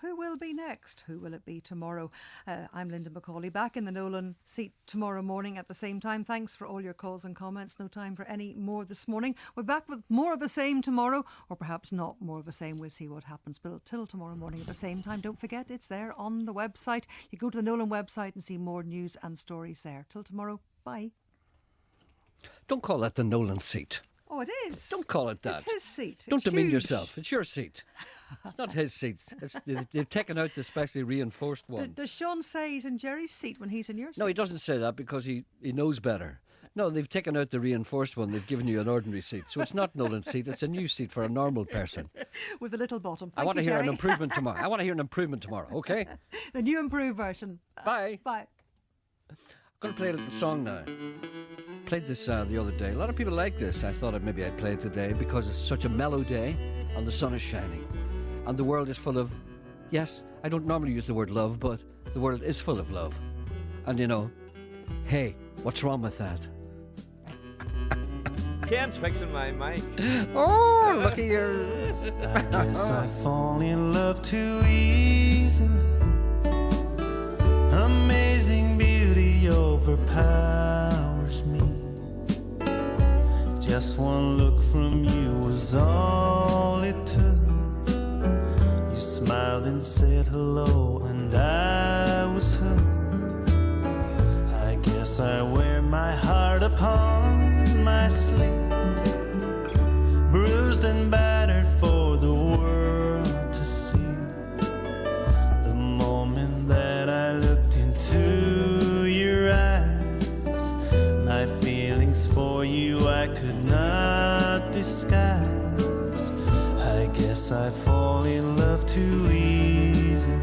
Who will be next? Who will it be tomorrow? I'm Linda McCauley, back in the Nolan seat tomorrow morning at the same time. Thanks for all your calls and comments. No time for any more this morning. We're back with more of the same tomorrow, or perhaps not more of the same. We'll see what happens. But till tomorrow morning at the same time, don't forget it's there on the website. You go to the Nolan website and see more news and stories there. Till tomorrow, bye. Don't call that the Nolan seat. Oh, it is. Don't call it that. It's his seat. Don't demean huge. yourself. It's your seat. It's not his seat. They've taken out the specially reinforced one. Does Sean say he's in Gerry's seat when he's in your seat? No, he doesn't say that because he knows better. No, they've taken out the reinforced one. They've given you an ordinary seat. So it's not Nolan's seat. It's a new seat for a normal person. With a little bottom. I want to hear an improvement tomorrow. I want to hear an improvement tomorrow, okay? The new improved version. Bye. Bye. I'm going to play a little song now. Played this the other day. A lot of people like this. I thought maybe I'd play it today because it's such a mellow day and the sun is shining. And the world is full of, yes, I don't normally use the word love, but the world is full of love. And you know, hey, what's wrong with that? Ken's fixing my mic. Oh, look at your... I guess I fall in love too easily. Amazing beauty overpowers me. Just one look from you was all it took. You smiled and said hello, and I was hooked. I guess I wear my heart upon my sleeve, bruised and battered for the world to see. The moment that I looked into your eyes, my feelings for you I could not disguise. I guess I fall in love too easily.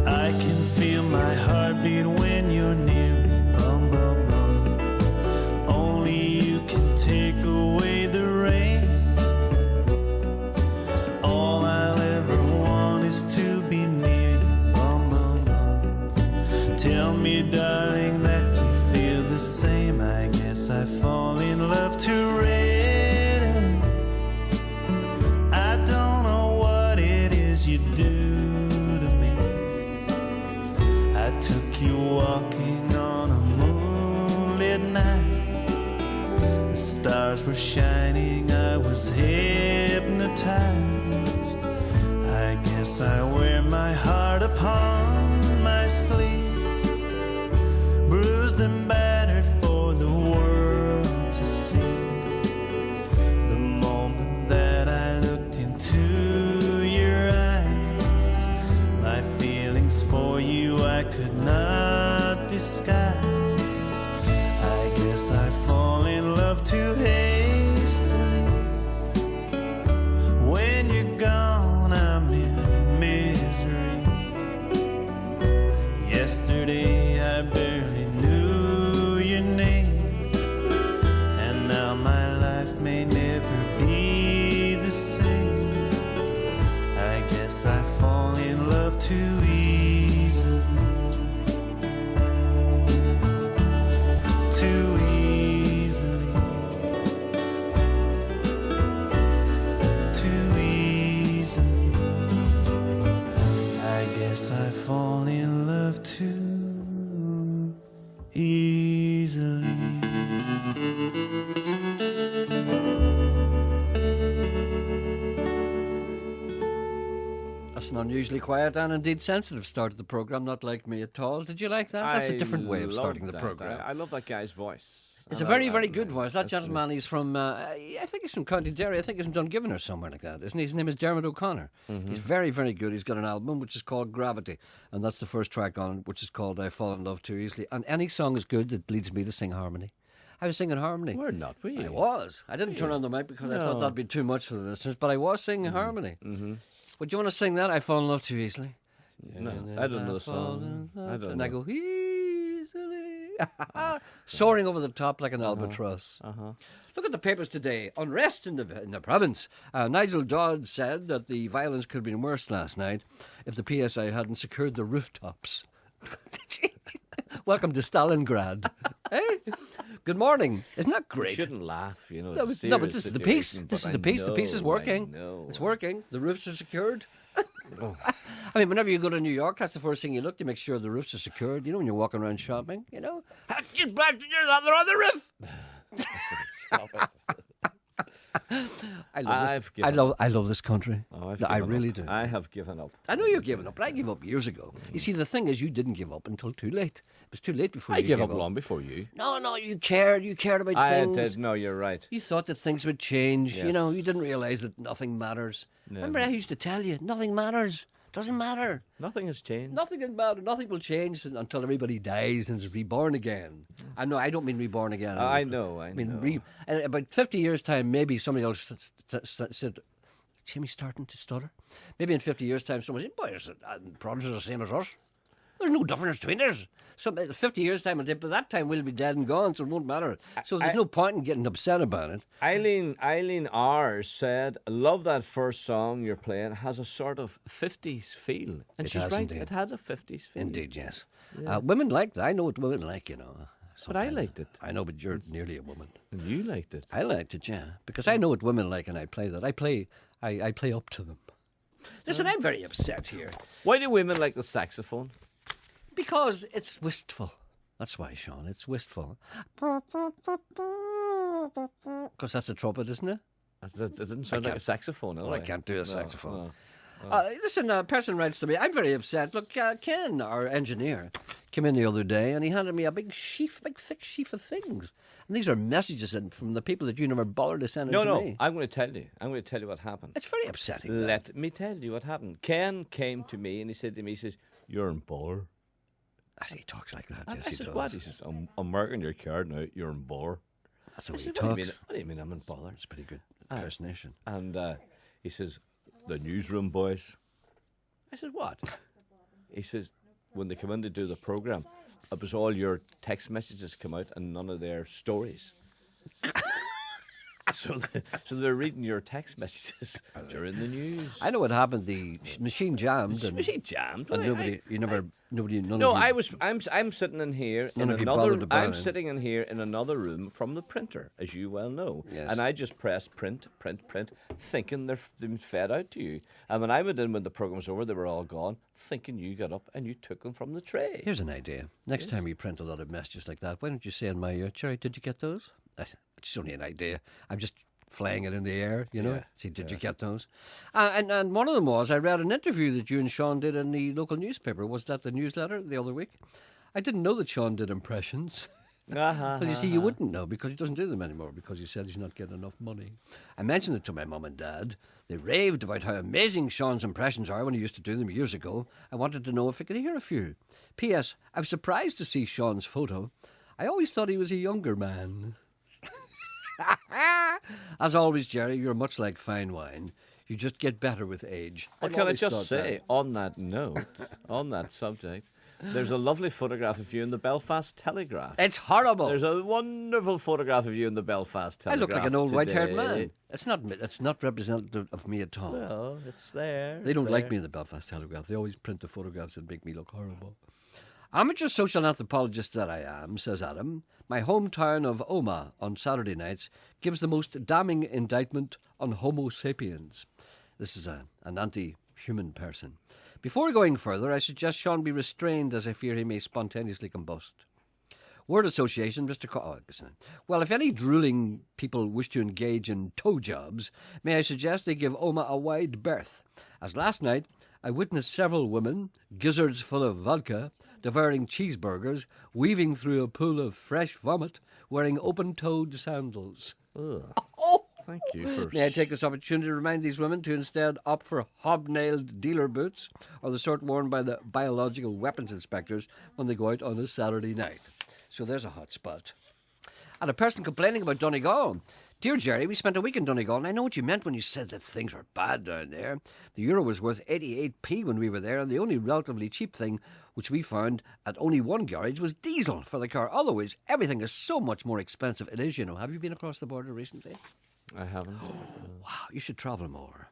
I can feel my heartbeat when you're near me, bum, bum, bum. Only you can take away the rain. All I'll ever want is to be near you, bum, bum, bum. Tell me, darling, that you feel the same. I guess I fall in love too readily. I don't know what it is you do to me. I took you walking on a moonlit night. The stars were shining, I was hypnotized. I guess I wear my heart upon my sleeve, bruised and battered for the world to see. The moment that I looked into your eyes, my feelings for you I could not disguise. I guess I fall in love too hastily. When you're gone, I'm in misery. Yesterday I barely knew your name, and now my life may never be the same. I guess I fall in love too easily. Too easily. Too easily. I guess I fall in love too easily. That's an unusually quiet and indeed sensitive start to the programme, not like me at all. Did you like that? That's a different way of starting the programme. I love that guy's voice. It's a very, very good voice. That gentleman, he's from, I think he's from County Derry. I think he's from Dungiven or somewhere like that, isn't he? His name is Dermot O'Connor. Mm-hmm. He's very, very good. He's got an album which is called Gravity, and that's the first track on it, which is called I Fall in Love Too Easily. And any song is good that leads me to sing harmony. I was singing harmony. We're not, were you? I was. I didn't turn on the mic because I thought that'd be too much for the listeners, but I was singing harmony. Mm-hmm. Would you want to sing that? I Fall in Love Too Easily? No, I don't know the song. I don't know. And I go, easily. Soaring over the top like an albatross. Look at the papers today. Unrest in the province. Nigel Dodd said that the violence could have been worse last night if the PSI hadn't secured the rooftops. Welcome to Stalingrad. Hey, good morning. Isn't that You great? shouldn't laugh, you know. No, It's a but this serious is the piece. situation, This but is the piece. The piece is I working. know. It's working. The roofs are secured. I mean, whenever you go to New York, that's the first thing you look to make sure the roofs are secured. You know, when you're walking around shopping, you know, just they're on the roof. Stop it. I love this country. Oh, I've I given really up. do. I have given up. I know you're giving up, but I gave up years ago. You see, the thing is, you didn't give up until too late. It was too late before I you gave gave up long before you. No, you cared. You cared about I things. did. No, you're right. You thought that things would change. You Yes. know, you didn't realise that nothing matters. Remember, I used to tell you, nothing matters. Doesn't matter. Nothing has changed. Nothing can matter. Nothing will change until everybody dies and is reborn again. I know. I don't mean reborn again. I know. I mean, in about 50 years' time, maybe somebody else said, Jimmy's starting to stutter. Maybe in 50 years' time, someone said, boy, problems are the same as us. There's no difference between us. So 50 years' time, but that time we'll be dead and gone, so it won't matter. So there's no point in getting upset about it. Eileen R said, "Love that first song you're playing. It has a sort of 50s feel." And It she's has right. indeed. It has a 50s feel. Indeed, yes. Women like that. I know what women like, you know. But I Sometimes. liked it. I know, but you're nearly a woman. And you liked it. I liked it, yeah, because I know what women like, and I play that. I play up to them. Listen, I'm very upset here Why do women like the saxophone? because it's wistful. That's why, Sean. It's wistful. Because that's a trumpet, isn't it? It didn't sound like a saxophone. Well, I can't do a saxophone. no. Listen, a person writes to me, I'm very upset. Look, Ken, our engineer, came in the other day and he handed me a big thick sheaf of things. And these are messages from the people that you never bothered to send in to No, me. I'm going to tell you. I'm going to tell you what happened. It's very upsetting. that. Let me tell you what happened. Ken came to me and he said to me, he says, "You're in bother." He talks like that, I yes, he says, does. "What?" He says, "I'm marking your card now. You're in bother." That's how I he said, "What do you talks. mean? What do you mean I'm in bother?" It's a pretty good impersonation. And he says, "The newsroom boys." I said, "What?" He says, "When they come in to do the programme, it was all your text messages come out and none of their stories." So they're reading your text messages during the news. I know what happened. The machine jammed. And, Was he jammed? and none No, of you, I'm sitting in here None in of you bothered another. about I'm it. sitting in here in another room from the printer, as you well know. Yes. And I just pressed print, thinking they've been fed out to you. And when I went in when the program was over, they were all gone, thinking you got up and you took them from the tray. Here's an idea. Next time you print a lot of messages like that, why don't you say in my ear, Gerry, did you get those? It's only an idea. I'm just flying it in the air, you know. Yeah, See, did you get those? And one of them was, I read an interview that you and Sean did in the local newspaper. Was that the newsletter the other week? I didn't know that Sean did impressions. Well, you see, you wouldn't know because he doesn't do them anymore because he said he's not getting enough money. I mentioned it to my mum and dad. They raved about how amazing Sean's impressions are when he used to do them years ago. I wanted to know if I could hear a few. P.S. I was surprised to see Sean's photo. I always thought he was a younger man. As always, Gerry, you're much like fine wine. You just get better with age. Well, I've can I always just thought say, on that note, on that subject, there's a lovely photograph of you in the Belfast Telegraph. it's horrible. There's a wonderful photograph of you in the Belfast I Telegraph. look like an old white-haired today. man. It's not representative of me at all. Well, it's there. They don't like me in the Belfast Telegraph. They always print the photographs and make me look horrible. Amateur social anthropologist that I am, says Adam, my hometown of Omagh on Saturday nights gives the most damning indictment on Homo sapiens. This is an anti-human person. Before going further, I suggest Sean be restrained as I fear he may spontaneously combust. Word association, Mr. Well, if any drooling people wish to engage in toe jobs, may I suggest they give Omagh a wide berth, as last night I witnessed several women, gizzards full of vodka, devouring cheeseburgers, weaving through a pool of fresh vomit, wearing open-toed sandals. Thank you for... May I take this opportunity to remind these women to instead opt for hobnailed dealer boots or the sort worn by the biological weapons inspectors when they go out on a Saturday night. So there's a hot spot. And a person complaining about Donegal. Dear Gerry, we spent a week in Donegal, and I know what you meant when you said that things were bad down there. The euro was worth 88p when we were there, and the only relatively cheap thing which we found at only one garage was diesel for the car. Otherwise, everything is so much more expensive. It is, you know. Have you been across the border recently? I haven't. Wow, you should travel more.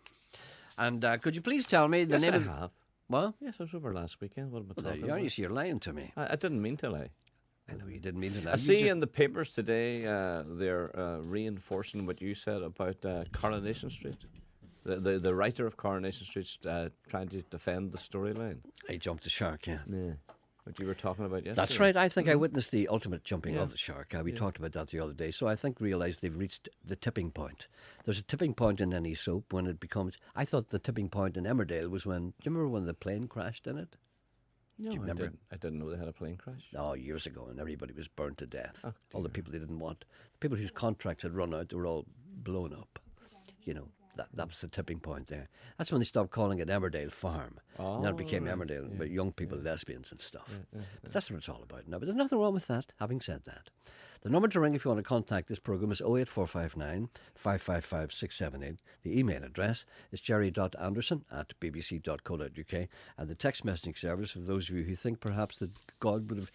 And could you please tell me the Yes, name I of... have. Well, Yes, I was over last weekend. What am I there talking you are. about? You see, you're lying to me. I didn't mean to lie. I know you didn't mean to lie. I see in the papers today they're reinforcing what you said about Coronation Street. The writer of Coronation Street's trying to defend the storyline. I jumped the shark, yeah. Yeah. What you were talking about yesterday. That's right. I think I witnessed the ultimate jumping of the shark. We talked about that the other day. So I think realised they've reached the tipping point. There's a tipping point in any soap when it becomes... I thought the tipping point in Emmerdale was when... Do you remember when the plane crashed in it? No, Do you remember? I didn't know they had a plane crash. Oh, years ago, and everybody was burned to death. Oh, all the people they didn't want. The people whose contracts had run out, they were all blown up. You know, that was the tipping point there. That's when they stopped calling it Emmerdale Farm. Oh, and then it became right. Emmerdale, but young people, lesbians and stuff. But that's what it's all about now. But there's nothing wrong with that, having said that. The number to ring if you want to contact this programme is 08459 555 678. The email address is gerry.anderson@bbc.co.uk. And the text messaging service, for those of you who think perhaps that God would have,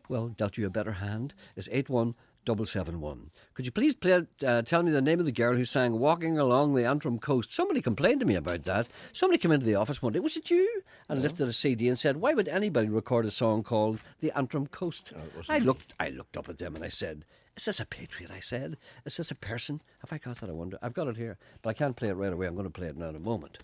well, dealt you a better hand, is 81771. Could you please tell me the name of the girl who sang Walking Along the Antrim Coast? Somebody complained to me about that. Somebody came into the office one day, was it you? And lifted a CD and said, why would anybody record a song called The Antrim Coast? I looked up at them and I said, is this a patriot? I said, is this a person? Have I got that? I wonder. I've got it here, but I can't play it right away. I'm going to play it now in a moment.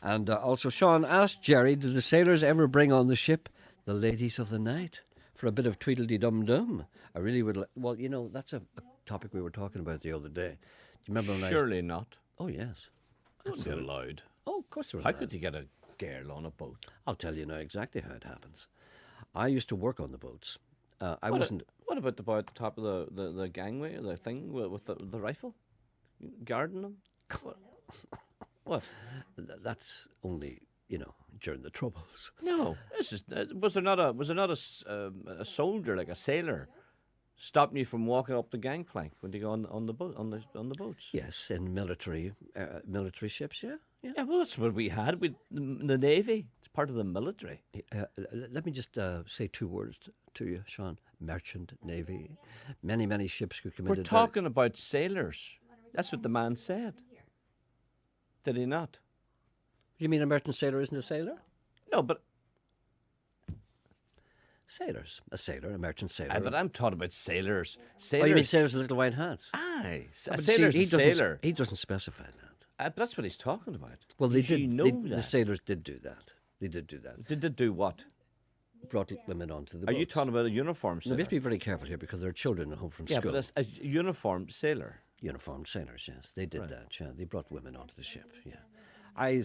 And also, Sean asked Gerry, did the sailors ever bring on the ship the ladies of the night for a bit of Tweedledee-Dum-Dum? I really would well, you know, that's a topic we were talking about the other day. Do you remember when Surely not. Oh, yes. Wouldn't be allowed. Oh, of course there was. How could you get a girl on a boat? I'll tell you now exactly how it happens. I used to work on the boats. I wasn't... What about the boy at the top of the gangway, the thing with the rifle? Guarding them? What? That's only, you know, during the Troubles. No. This is, was there not a soldier, like a sailor, stopping you from walking up the gangplank when you go on the boat on the boats? Yes, in military ships, yeah. Yeah, well, that's what we had with the Navy. It's part of the military. Let me just say two words to you, Sean. Merchant Navy. Many, many ships could come We're into... talking about sailors. That's what the man said. Did he not? You mean a merchant sailor isn't a sailor? No, but... Sailors. A sailor, a merchant sailor. But I'm talking about sailors. Oh, Sailors. you mean sailors with little white hats? Aye. A But sailor's see, a sailor. He doesn't specify that. But that's what he's talking about. Well, they You did. know The that. sailors did do that. They did do that. Did they do what? Brought women onto the Are boats. you talking about a uniform Now, sailor? we have to be very careful here because there are children at home from Yeah, school. but as a uniformed sailor. Uniformed sailors, yes. They did that, yeah. They brought women onto the ship, yeah. I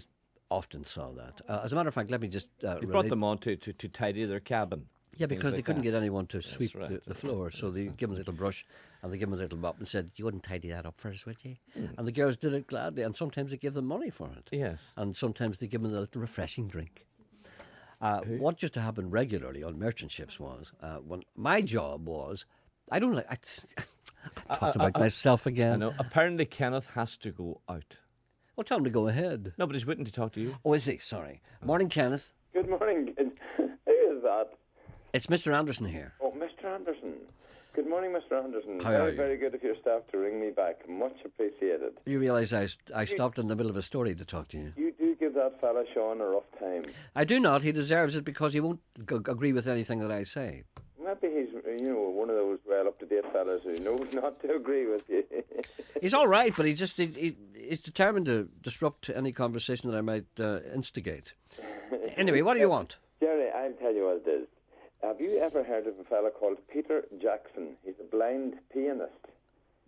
often saw that. As a matter of fact, let me just They brought them on to tidy their cabin. Yeah, things because they like couldn't that. get anyone to sweep right, the floor, so they give them a little brush and they give them a little mop and said, you wouldn't tidy that up first, would you? And the girls did it gladly, and sometimes they give them money for it. Yes. And sometimes they give them a little refreshing drink. What used to happen regularly on merchant ships was, when my job was, I don't like, I'm talking about myself I again. know. Apparently Kenneth has to go out. Well, tell him to go ahead. No, but he's waiting to talk to you. Oh, is he? Sorry. Morning, Kenneth. Good morning. Who is that? It's Mr. Anderson here. Oh, Mr. Anderson. Good morning, Mr. Anderson. How are you? Very good of your staff to ring me back. Much appreciated. You realise I stopped in the middle of a story to talk to you. You do give that fella Sean a rough time. I do not. He deserves it because he won't agree with anything that I say. Maybe he's, one of those well-up-to-date fellas who knows not to agree with you. He's all right, but he's determined to disrupt any conversation that I might instigate. Anyway, what do you want? Gerry, I'll tell you what it is. Have you ever heard of a fella called Peter Jackson? He's a blind pianist.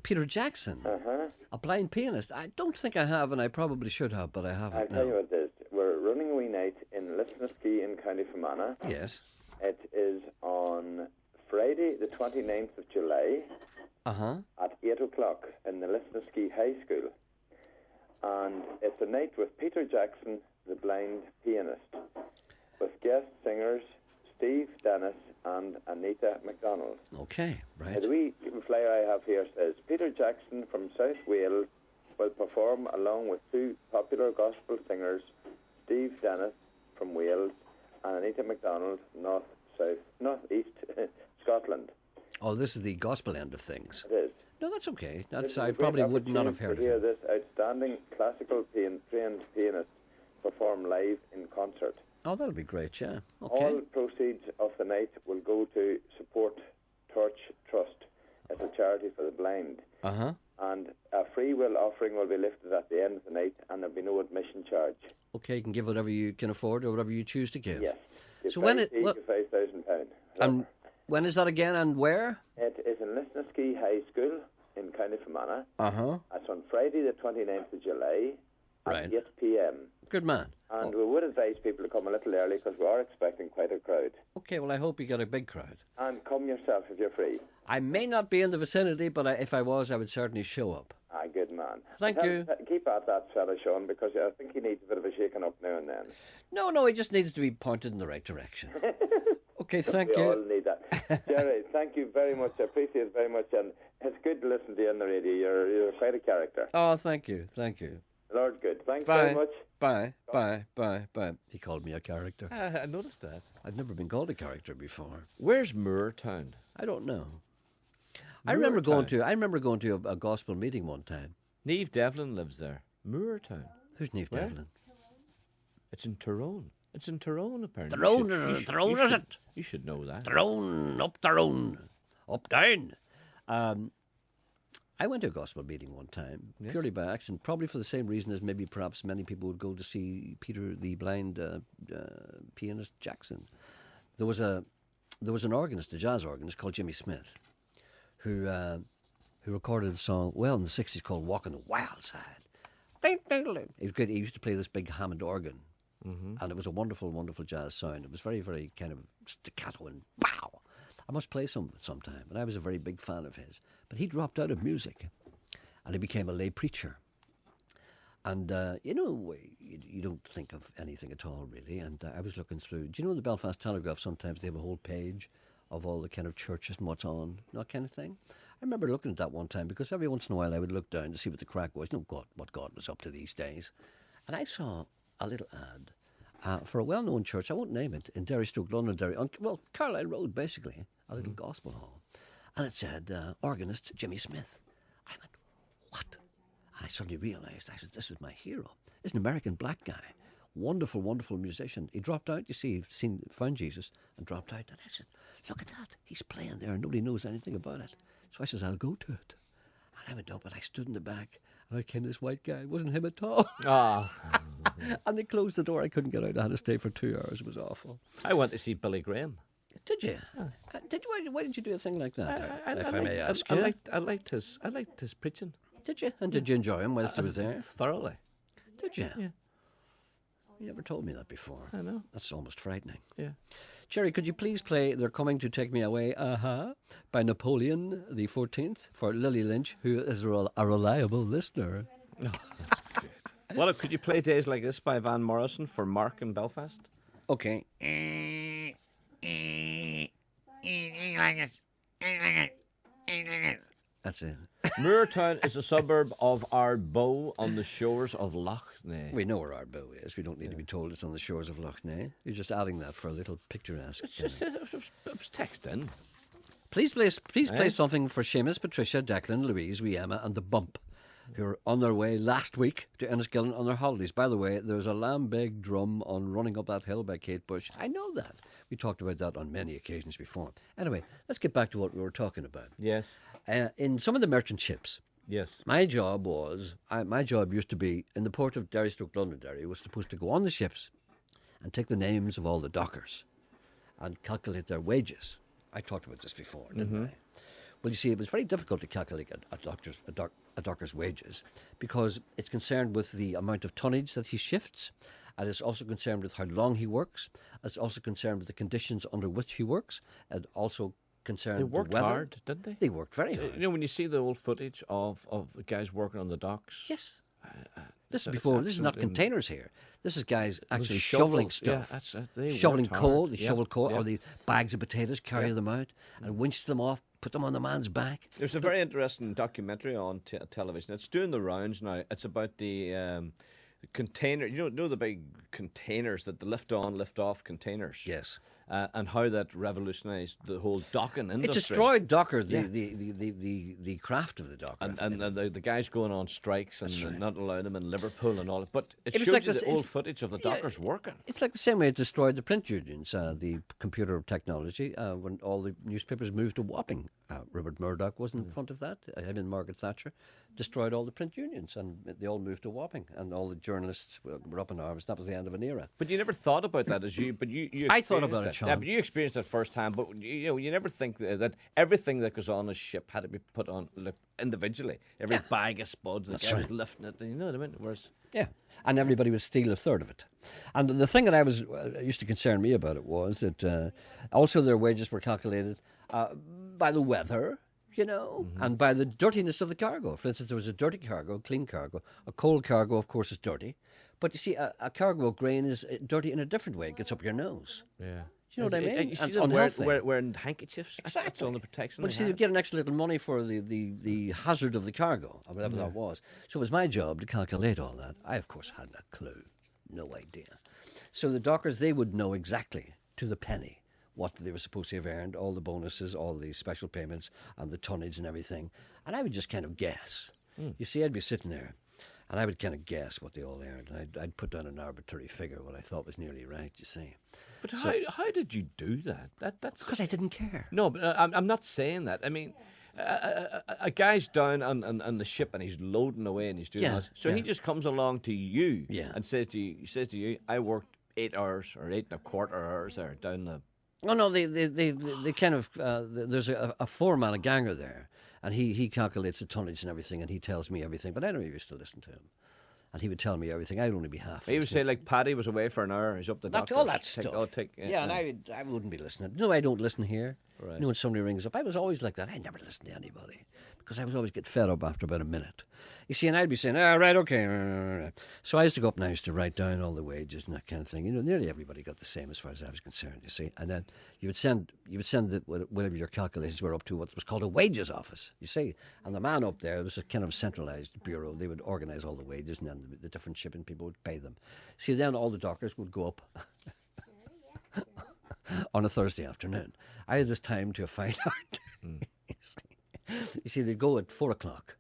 Peter Jackson? Uh-huh. A blind pianist? I don't think I have, and I probably should have, but I haven't. I'll tell you what it is. We're running a wee night in Lisnaskea in County Fermanagh. Yes. It is on Friday, the 29th of July, at 8 o'clock in the Lisnaskea High School. And it's a night with Peter Jackson, the blind pianist, with guest singers Steve Dennis and Anita MacDonald. Okay, right. Now, the wee flyer I have here says, Peter Jackson from South Wales will perform along with two popular gospel singers, Steve Dennis from Wales and Anita MacDonald, north-east Scotland. Oh, this is the gospel end of things. It is. No, that's okay. This is I a great probably would not have heard opportunity of to hear it. this outstanding classical trained pianist perform live in concert. Oh, that'll be great, yeah. Okay. All proceeds of the night will go to support Torch Trust. It's a charity for the blind. Uh-huh. And a free will offering will be lifted at the end of the night, and there'll be no admission charge. Okay, you can give whatever you can afford or whatever you choose to give. Yes. So when it... £5,000. And when is that again and where? It is in Lisnaskey High School in County Fermanagh. Uh-huh. It's on Friday the 29th of July at 8 p.m. Good man. And we would advise people to come a little early because we are expecting quite a crowd. Okay, well, I hope you get a big crowd. And come yourself if you're free. I may not be in the vicinity, but if I was, I would certainly show up. Good man. Thank you. Keep at that fella, Sean, because I think he needs a bit of a shaking up now and then. No, he just needs to be pointed in the right direction. Okay, thank you. We all need that. Gerry, thank you very much. I appreciate it very much. And it's good to listen to you on the radio. You're quite a character. Oh, thank you. Lord, good. Thanks Bye. very much. Bye. He called me a character. I noticed that. I'd never been called a character before. Where's Moortown? I don't know. I remember going to a gospel meeting one time. Niamh Devlin lives there. Moortown. Who's Niamh Devlin? It's in Tyrone. It's in Tyrone, apparently. Tyrone, is it? You should know that. Tyrone, up down. I went to a gospel meeting one time, purely by accident, probably for the same reason as maybe perhaps many people would go to see Peter the blind pianist Jackson. There was an organist, a jazz organist called Jimmy Smith, who recorded a song, in the 60s called Walking the Wild Side. He was great. He used to play this big Hammond organ, and it was a wonderful, wonderful jazz sound. It was very, very kind of staccato and bow. I must play some of it sometime, and I was a very big fan of his. But he dropped out of music, and he became a lay preacher. And, you don't think of anything at all, really. And I was looking through, do you know the Belfast Telegraph, sometimes they have a whole page of all the kind of churches and what's on, that kind of thing? I remember looking at that one time, because every once in a while I would look down to see what the crack was, what God was up to these days. And I saw a little ad for a well-known church, I won't name it, in Derry, Stoke, Londonderry, on Carlisle Road, basically, a little gospel hall. And it said, organist Jimmy Smith. I went, what? And I suddenly realised, I said, this is my hero. He's an American black guy. Wonderful, wonderful musician. He dropped out, you see, found Jesus and dropped out. And I said, look at that. He's playing there and nobody knows anything about it. So I says, I'll go to it. And I went up and I stood in the back and I came to this white guy. It wasn't him at all. And they closed the door. I couldn't get out. I had to stay for 2 hours. It was awful. I went to see Billy Graham. Did you? Why did you do a thing like that? I liked his preaching. Did you? And did you enjoy him whilst he was there? Thoroughly. Did you? Yeah. You never told me that before. I know. That's almost frightening. Yeah. Gerry, could you please play They're Coming to Take Me Away, by Napoleon the 14th for Lily Lynch, who is a reliable listener. Oh, that's good. Well, could you play Days Like This by Van Morrison for Mark in Belfast? Okay. That's it. Moortown is a suburb of Arboe on the shores of Loch Ness. We know where Arboe is. We don't need to be told it's on the shores of Loch Ness. You're just adding that for a little picturesque. It's just it was text in. Please play something for Seamus, Patricia, Declan, Louise, wee Emma, and the Bump, who were on their way last week to Enniskillen on their holidays. By the way, there's a Lambeg drum on Running Up That Hill by Kate Bush. I know that. We talked about that on many occasions before. Anyway, let's get back to what we were talking about. Yes. In some of the merchant ships, yes, my job used to be in the port of Derry, Stoke, Londonderry. Was supposed to go on the ships and take the names of all the dockers and calculate their wages. I talked about this before, didn't I? Well, you see, it was very difficult to calculate a docker's wages because it's concerned with the amount of tonnage that he shifts, and it's also concerned with how long he works. It's also concerned with the conditions under which he works, and also concerned with the weather. They worked hard, didn't they? They worked very hard. You know, when you see the old footage of the guys working on the docks. Yes. This is not containers here. This is guys actually shoveling stuff. Yeah, that's it. Shoveling coal. They shovel coal, or the bags of potatoes, carry them out, and winch them off, put them on the man's back. There's a very interesting documentary on television. It's doing the rounds now. It's about the container. You know the big containers that the lift on, lift off containers. Yes. and how that revolutionised the whole docking industry. It destroyed Docker, the craft of the Docker. And the guys going on strikes and not allowing them in Liverpool and all that. But it was shows like you this- the old it's- footage of the Dockers working. It's like the same way it destroyed the print unions, the computer technology, when all the newspapers moved to Wapping. Rupert Murdoch was in front of that. Him and Margaret Thatcher destroyed all the print unions, and they all moved to Wapping, and all the journalists were up in arms. That was the end of an era. But you never thought about that as you. But you I thought experienced about it, Sean. Yeah, but you experienced it firsthand. But you never think that everything that goes on a ship had to be put on individually. Every bag of spuds, the guy was lifting it. You know what I mean? Whereas, Yeah, and everybody would steal a third of it. And the thing that I was used to concern me about it was that also their wages were calculated by the weather, and by the dirtiness of the cargo. For instance, there was a dirty cargo, clean cargo. A cold cargo, of course, is dirty. But you see, a cargo of grain is dirty in a different way. It gets up your nose. yeah. Do you know what I mean? And you see And them unhealthy. wearing handkerchiefs. That's all the protection. Well, they you see, you have. get an extra little money for the hazard of the cargo, or whatever that was. So it was my job to calculate all that. I, of course, hadn't a clue. No idea. So the dockers, they would know exactly, to the penny, what they were supposed to have earned, all the bonuses, all the special payments, and the tonnage and everything. And I would just kind of guess. You see, I'd be sitting there, and I would kind of guess what they all earned. And I'd put down an arbitrary figure, what I thought was nearly right, you see. But how did you do that? That's Because I didn't care. No, but I'm not saying that. I mean, a guy's down on the ship and he's loading away and he's doing that. So he just comes along to you and says to you, I worked 8 hours or 8.25 hours there down the. Oh no, they kind of there's a foreman, a ganger there, and he calculates the tonnage and everything, and he tells me everything. But I never used to listen to him, and he would tell me everything. I'd only be half. He would say like Paddy was away for an hour. He's up the doctor. all that stuff. Yeah, and I wouldn't be listening. No, I don't listen here. Right. You know, when somebody rings up, I was always like that. I never listened to anybody because I was always get fed up after about a minute. You see, and I'd be saying, right, okay. So I used to go up and I used to write down all the wages and that kind of thing. You know, nearly everybody got the same as far as I was concerned, you see. And then you would send whatever your calculations were up to what was called a wages office, you see. And the man up there, it was a kind of centralised bureau. They would organise all the wages and then the different shipping people would pay them. See, then all the dockers would go up on a Thursday afternoon. I had this time to find out. You see, they'd go at 4 o'clock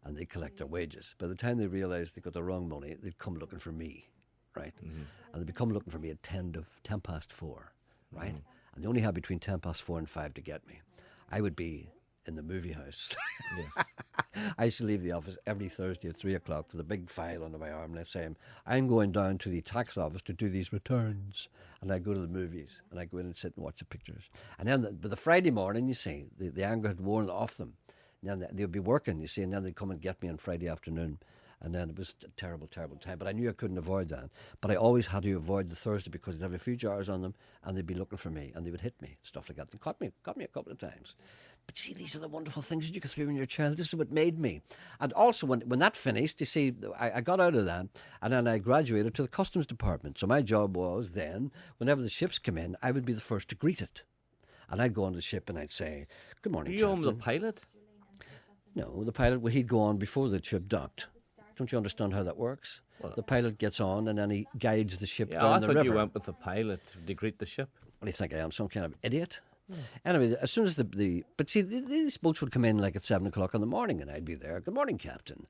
and they'd collect their wages. By the time they realised they got the wrong money, they'd come looking for me, right? And they'd come looking for me at 10 past 4, right? And they only had between 10 past 4 and 5 to get me. I would be in the movie house. Yes. I used to leave the office every Thursday at 3 o'clock with a big file under my arm, and I'd say, I'm going down to the tax office to do these returns. And I'd go to the movies, and I'd go in and sit and watch the pictures. And then, but the Friday morning, you see, the anger had worn off them. And then they would be working, you see, and then they'd come and get me on Friday afternoon. And then it was a terrible, terrible time. But I knew I couldn't avoid that. But I always had to avoid the Thursday because they'd have a few jars on them, and they'd be looking for me, and they would hit me, stuff like that. They caught me a couple of times. But see, these are the wonderful things that you go through when you're a child. This is what made me. And also, when that finished, you see, I got out of that, and then I graduated to the customs department. So my job was then, whenever the ships come in, I would be the first to greet it. And I'd go on the ship and I'd say, good morning, Are you Captain. the pilot? No, the pilot, well, he'd go on before the ship docked. Don't you understand how that works? The pilot gets on and then he guides the ship Yeah, down I the thought river. you went with the pilot to greet the ship. What do you think I am, some kind of idiot? Anyway, as soon as but see, these boats would come in like at 7 o'clock in the morning, and I'd be there. Good morning, Captain.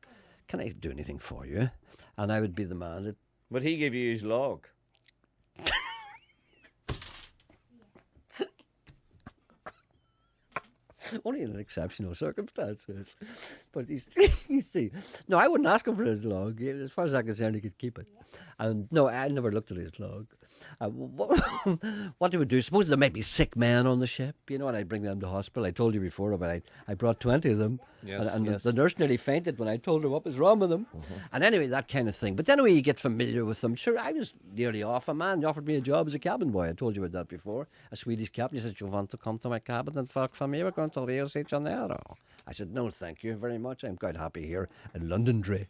Can I do anything for you? And I would be the man that. But he gave you his log. Only in exceptional circumstances. But you see, no, I wouldn't ask him for his log. As far as I'm concerned, he could keep it. And no, I never looked at his log. What they would do, suppose there might be sick men on the ship, you know, and I'd bring them to hospital. I told you before about I brought 20 of them. Yes, and yes. the nurse nearly fainted when I told her what was wrong with them. And anyway, that kind of thing. But anyway, you get familiar with them. Sure, I was nearly off a man. He offered me a job as a cabin boy. I told you about that before. A Swedish captain. He said, you want to come to my cabin and work for me? We're going to Rio de Janeiro. I said, no, thank you very much. I'm quite happy here in Londonderry.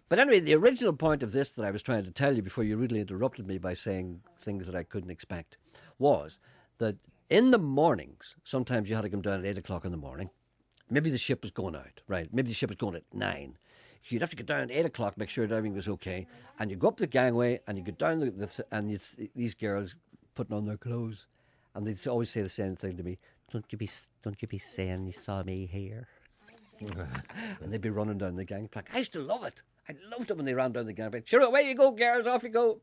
But anyway, the original point of this that I was trying to tell you before you rudely interrupted me by saying things that I couldn't expect was that in the mornings, sometimes you had to come down at 8 o'clock in the morning. Maybe the ship was going out, right? Maybe the ship was going at 9. you'd have to get down at 8 o'clock, make sure that everything was okay. And you go up the gangway and you go down and you'd these girls putting on their clothes. And they'd always say the same thing to me. Don't you be saying you saw me here. And they'd be running down the gangplank. I used to love it. I loved it when they ran down the gangplank. Sure, away you go, girls, off you go.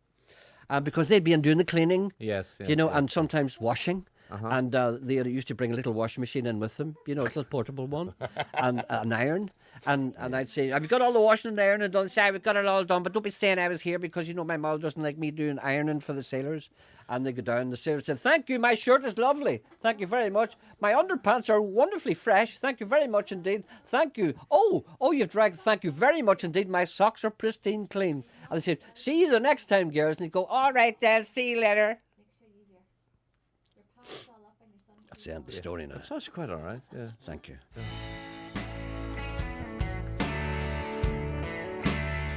Because they'd be doing the cleaning. Yes. Yeah, you know, yeah. and sometimes washing. And they used to bring a little washing machine in with them, you know, a little portable one, and an iron. And I'd say, have you got all the washing and ironing done? Say, we've got it all done, but don't be saying I was here because, you know, my mom doesn't like me doing ironing for the sailors. And they go down, the sailor said, thank you, my shirt is lovely. Thank you very much. My underpants are wonderfully fresh. Thank you very much indeed. Thank you. Oh, you've dragged. Thank you very much indeed. My socks are pristine clean. And they said, see you the next time, girls. And he'd go, all right then, see you later. That's the end of the story now. That's quite all right, yeah. Thank you. Yeah.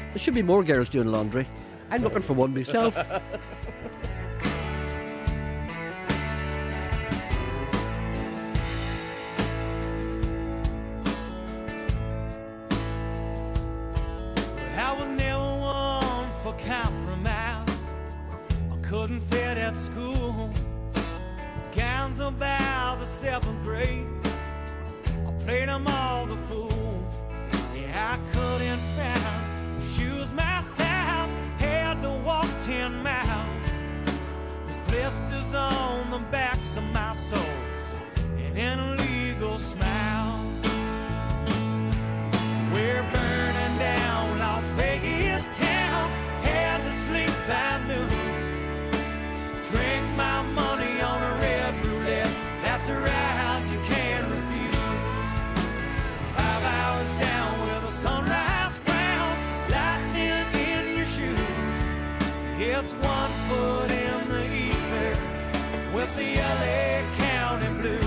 There should be more girls doing laundry. I'm looking for one myself. I was never one for compromise. I couldn't fit at school. Gowns about the 7th grade. I played them all the fool. Yeah, I couldn't find shoes my size. Had to walk 10 miles. There's blisters on the backs of my soles and an illegal smile. We're burning down Las Vegas town. Had to sleep by noon. Drink my money on a red roulette. That's a ride you can't refuse. 5 hours down with a sunrise frown. Lightning in your shoes. It's 1 foot in the ether with the LA County Blues.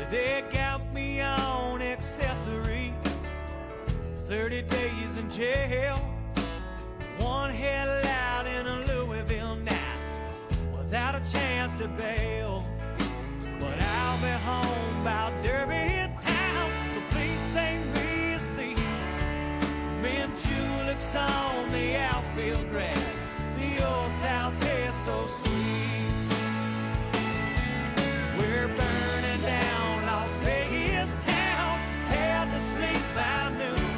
They got me on accessory, 30 days in jail. One headlight in a Louisville night without a chance of bail. But I'll be home by Derby town, so please sing me a seat. Mint tulips on the outfield grass, the old South tastes so sweet. We're burning down Las Vegas town. Had to sleep by noon.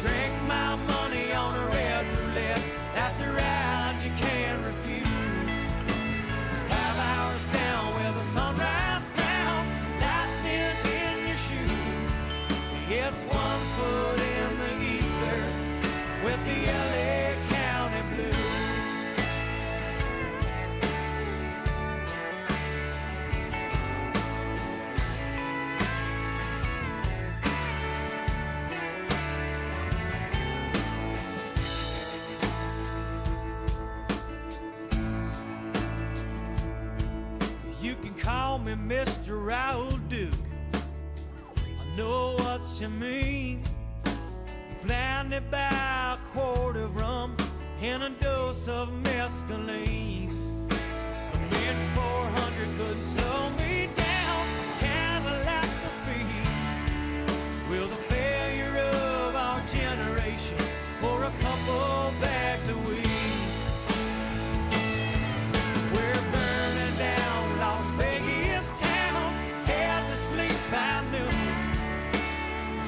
Drink my money on a red roulette. That's a ride you can't refuse. 5 hours down with a sunrise frown. Lightning in your shoes. It's 1 foot in the ether with the LA County Blues. You can call me Mr. Raoul Duke. I know what you mean. Blinded by a quart of rum and a dose of mescaline. The Mint 400 couldn't slow me down. Kinda like the speed. Will the failure of our generation for a couple bags of weed. We're burning down Las Vegas town. Had to sleep by noon.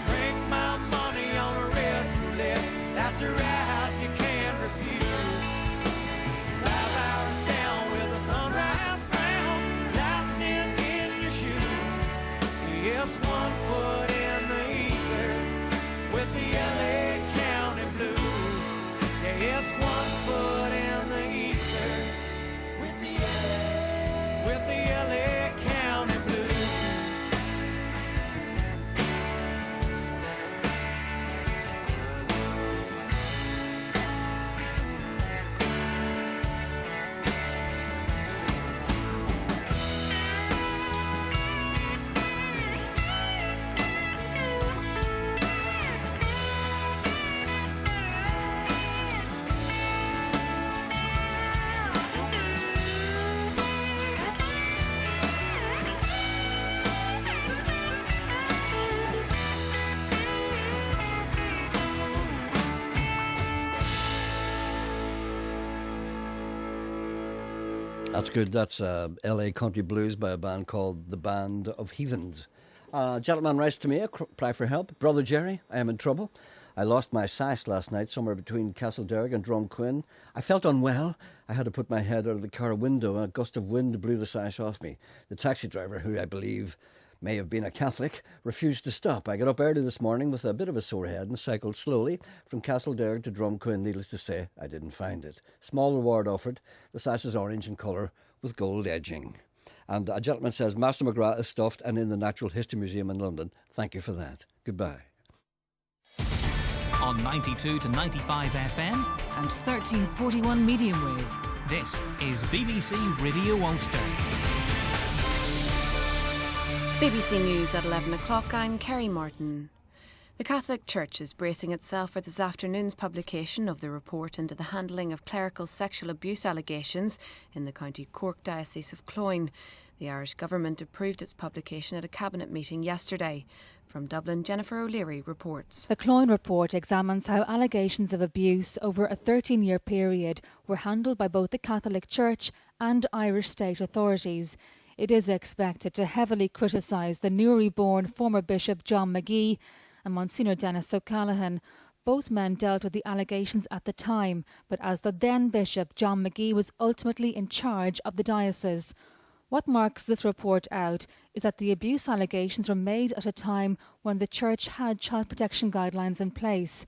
Drink my money on a red roulette. That's a ride you can't refuse. 5 hours down with a sunrise crown. Lightning in your shoes. It's 1 foot in the ether with the LA County Blues. Yeah, That's good. That's LA Country Blues by a band called The Band of Heathens. Gentleman writes to me, a cry for help. Brother Gerry, I am in trouble. I lost my sash last night somewhere between Castlederg and Drumquin. I felt unwell. I had to put my head out of the car window and a gust of wind blew the sash off me. The taxi driver, who I believe may have been a Catholic, refused to stop. I got up early this morning with a bit of a sore head and cycled slowly from Castlederg to Drumquin. Needless to say, I didn't find it. Small reward offered. The sash is orange in colour with gold edging. And a gentleman says, Master McGrath is stuffed and in the Natural History Museum in London. Thank you for that. Goodbye. On 92 to 95 FM and 1341 medium wave. This is BBC Radio Ulster. BBC News at 11 o'clock, I'm Kerry Martin. The Catholic Church is bracing itself for this afternoon's publication of the report into the handling of clerical sexual abuse allegations in the County Cork Diocese of Cloyne. The Irish Government approved its publication at a Cabinet meeting yesterday. From Dublin, Jennifer O'Leary reports. The Cloyne report examines how allegations of abuse over a 13-year period were handled by both the Catholic Church and Irish state authorities. It is expected to heavily criticise the newly born former Bishop John McGee and Monsignor Dennis O'Callaghan. Both men dealt with the allegations at the time, but as the then Bishop, John McGee was ultimately in charge of the diocese. What marks this report out is that the abuse allegations were made at a time when the Church had child protection guidelines in place.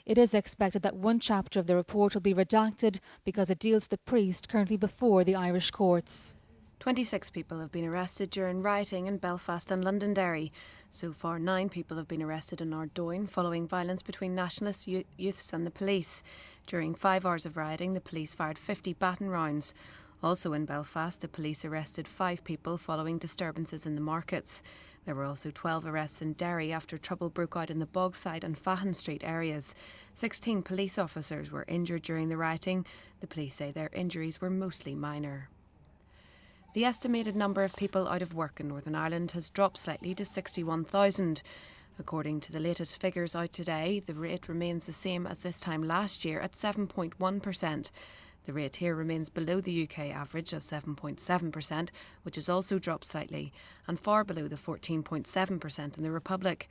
It is expected that one chapter of the report will be redacted because it deals with the priest currently before the Irish courts. 26 people have been arrested during rioting in Belfast and Londonderry. So far, 9 people have been arrested in Ardoyne following violence between nationalist youths and the police. During 5 hours of rioting, the police fired 50 baton rounds. Also in Belfast, the police arrested 5 people following disturbances in the markets. There were also 12 arrests in Derry after trouble broke out in the Bogside and Fahan Street areas. 16 police officers were injured during the rioting. The police say their injuries were mostly minor. The estimated number of people out of work in Northern Ireland has dropped slightly to 61,000. According to the latest figures out today, the rate remains the same as this time last year at 7.1%. The rate here remains below the UK average of 7.7%, which has also dropped slightly, and far below the 14.7% in the Republic.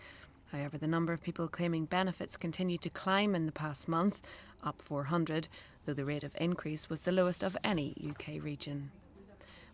However, the number of people claiming benefits continued to climb in the past month, up 400, though the rate of increase was the lowest of any UK region.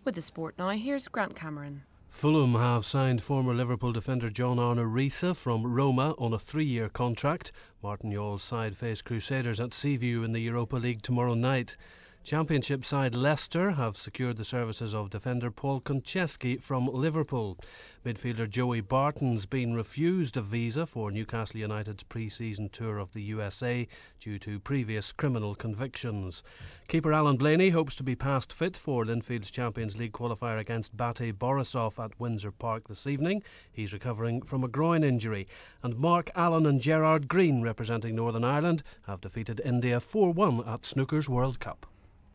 With the sport now, here's Grant Cameron. Fulham have signed former Liverpool defender John Arne Riise from Roma on a 3-year contract. Martin Yall's side face Crusaders at Seaview in the Europa League tomorrow night. Championship side Leicester have secured the services of defender Paul Konchesky from Liverpool. Midfielder Joey Barton's been refused a visa for Newcastle United's pre-season tour of the USA due to previous criminal convictions. Keeper Alan Blaney hopes to be past fit for Linfield's Champions League qualifier against Bate Borisov at Windsor Park this evening. He's recovering from a groin injury. And Mark Allen and Gerard Green, representing Northern Ireland, have defeated India 4-1 at Snooker's World Cup.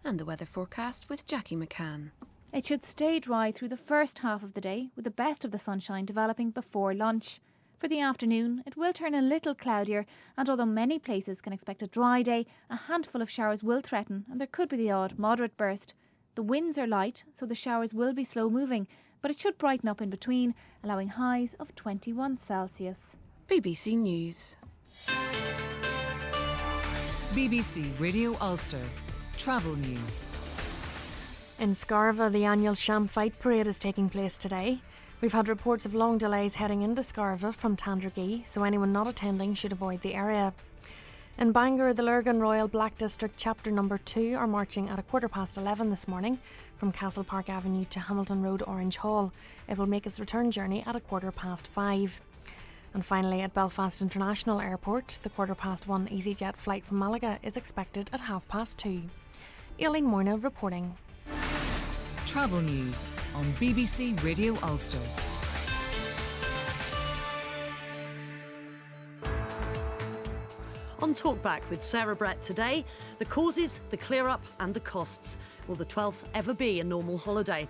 And the weather forecast with Jackie McCann. It should stay dry through the first half of the day, with the best of the sunshine developing before lunch. For the afternoon, it will turn a little cloudier, and although many places can expect a dry day, a handful of showers will threaten, and there could be the odd moderate burst. The winds are light, so the showers will be slow moving, but it should brighten up in between, allowing highs of 21 Celsius. BBC News. BBC Radio Ulster. Travel news. In Scarva, the annual Sham Fight Parade is taking place today. We've had reports of long delays heading into Scarva from Tandragee, so anyone not attending should avoid the area. In Bangor, the Lurgan Royal Black District Chapter No. 2 are marching at 11:15 this morning from Castle Park Avenue to Hamilton Road Orange Hall. It will make its return journey at 5:15. And finally, at Belfast International Airport, the 1:15 EasyJet flight from Malaga is expected at 2:30. Aileen Morna reporting. Travel news on BBC Radio Ulster. On Talkback with Sarah Brett today, the causes, the clear-up and the costs. Will the 12th ever be a normal holiday?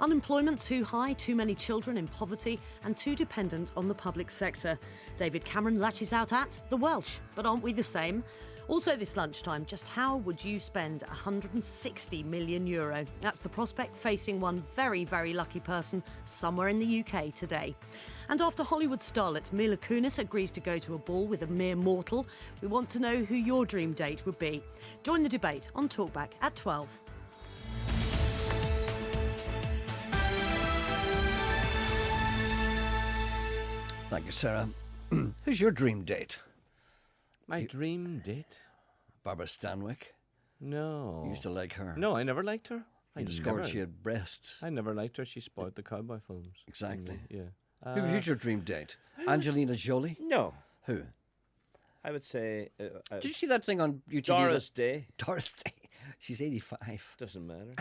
Unemployment too high, too many children in poverty and too dependent on the public sector. David Cameron lashes out at the Welsh, but aren't we the same? Also this lunchtime, just how would you spend €160 million? That's the prospect facing one very, very lucky person somewhere in the UK today. And after Hollywood starlet Mila Kunis agrees to go to a ball with a mere mortal, we want to know who your dream date would be. Join the debate on Talkback at 12. Thank you, Sarah. Who's your dream date? My dream date? Barbara Stanwyck. No. You used to like her. No, I never liked her. You discovered she had breasts. I never liked her. She spoiled the cowboy films. Exactly. Yeah. Who's your dream date? Angelina Jolie? No. Who? I would say... Did you see that thing on YouTube? Doris Day. Doris Day. She's 85. Doesn't matter.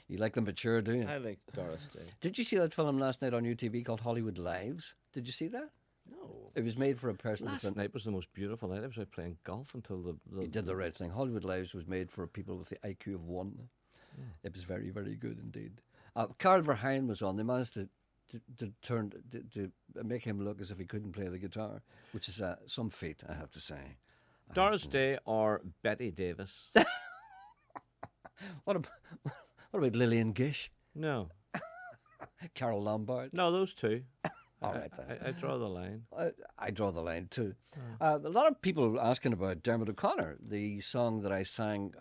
You like the mature, do you? I like Doris Day. Did you see that film last night on UTV called Hollywood Lives? Did you see that? No. It was made for a person... Last night was the most beautiful night. I was out playing golf until the... You did the right thing. Hollywood Lives was made for people with the IQ of 1. It was very, very good indeed. Carl Verheyen was on. They managed to make him look as if he couldn't play the guitar, which is some feat, I have to say. Doris Day or Betty Davis? What about Lillian Gish? No. Carol Lombard? No, those two. All right. I draw the line. I draw the line too. A lot of people asking about Dermot O'Connor, the song that I sang.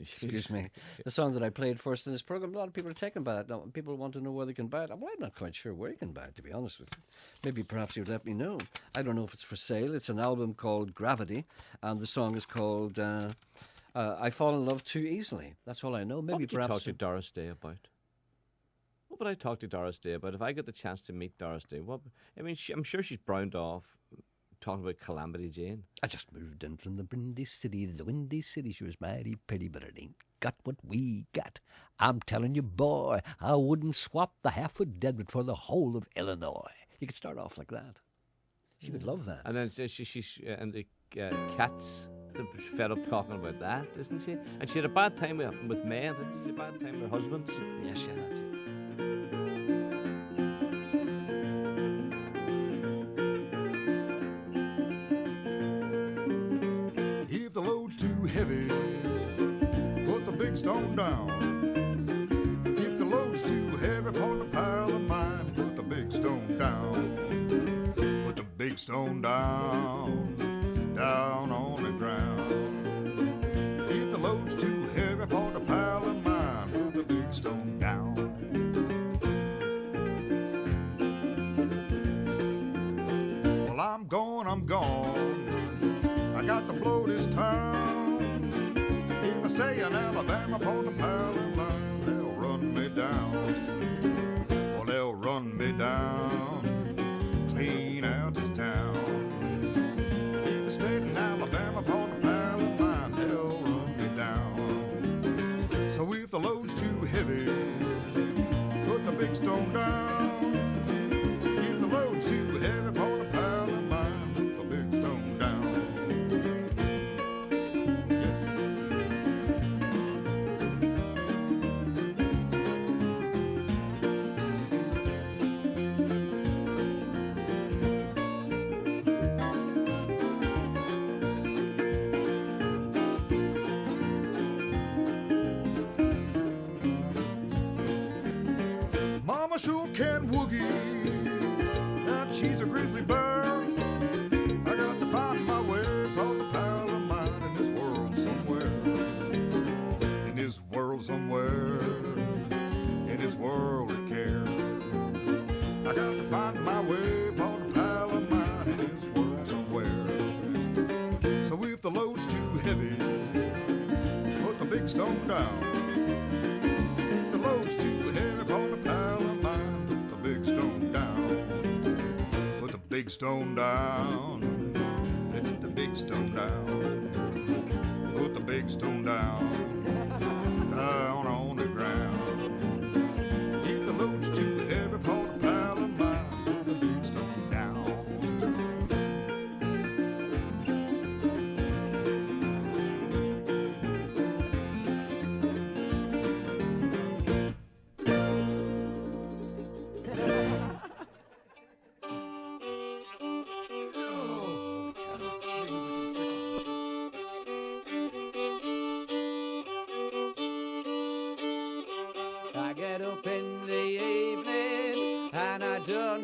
Excuse me, the song that I played first in this program. A lot of people are taken by it. Now, people want to know where they can buy it. Well, I'm not quite sure where you can buy it, to be honest with you. Maybe perhaps you'd let me know. I don't know if it's for sale. It's an album called Gravity, and the song is called I Fall in Love Too Easily. That's all I know. Maybe what would you perhaps talk to Doris Day about? What would I talk to Doris Day about if I got the chance to meet Doris Day? I'm sure she's browned off talking about Calamity Jane. I just moved in from the windy city, the windy city. She was mighty pretty, but it ain't got what we got. I'm telling you, boy, I wouldn't swap the half-foot Deadwood for the whole of Illinois. You could start off like that. She would love that. And then she's and the cats. She's fed up talking about that, isn't she? And she had a bad time with men. Didn't she? A bad time with her husbands. Yes, she had. If the load's too heavy, put the big stone down. If the load's too heavy, upon the pile of mine, put the big stone down. Put the big stone down, down on the ground. If the load's too heavy, upon the pile of mine, put the big stone down. Well, I'm gone. I got to blow this town. If I stay in Alabama upon the pile of mine, they'll run me down. Well, they'll run me down, clean out this town. If I stay in Alabama upon the pile of mine, they'll run me down. So if the load's too heavy, put the big stone down. If the load's too heavy upon the pile of mine, put the big stone down. Mama sure can woogie, now she's a grizzly bear. I got to find my way upon the pile of mine in this world somewhere. In this world somewhere, in this world of care. I got to find my way upon the pile of mine in this world somewhere. So if the load's too heavy, put the big stone down. If the load's too heavy upon the pile of mine, put the big stone down. Put the big stone down. Put the big stone down. Put the big stone down. Down on the ground. If the load's too heavy upon the pile of mine, put the big stone down.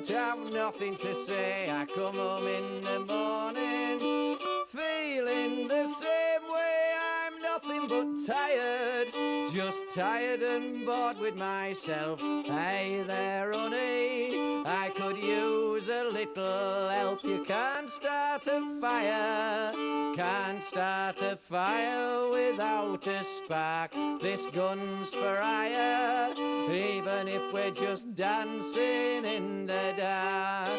don't have nothing to say. I come home in the morning, feeling the same way. I'm nothing but tired, just tired and bored with myself. Hey there, honey, I could use a little help. You can't start a fire, can't start a fire without a spark. This gun's for hire, even if we're just dancing in the dark.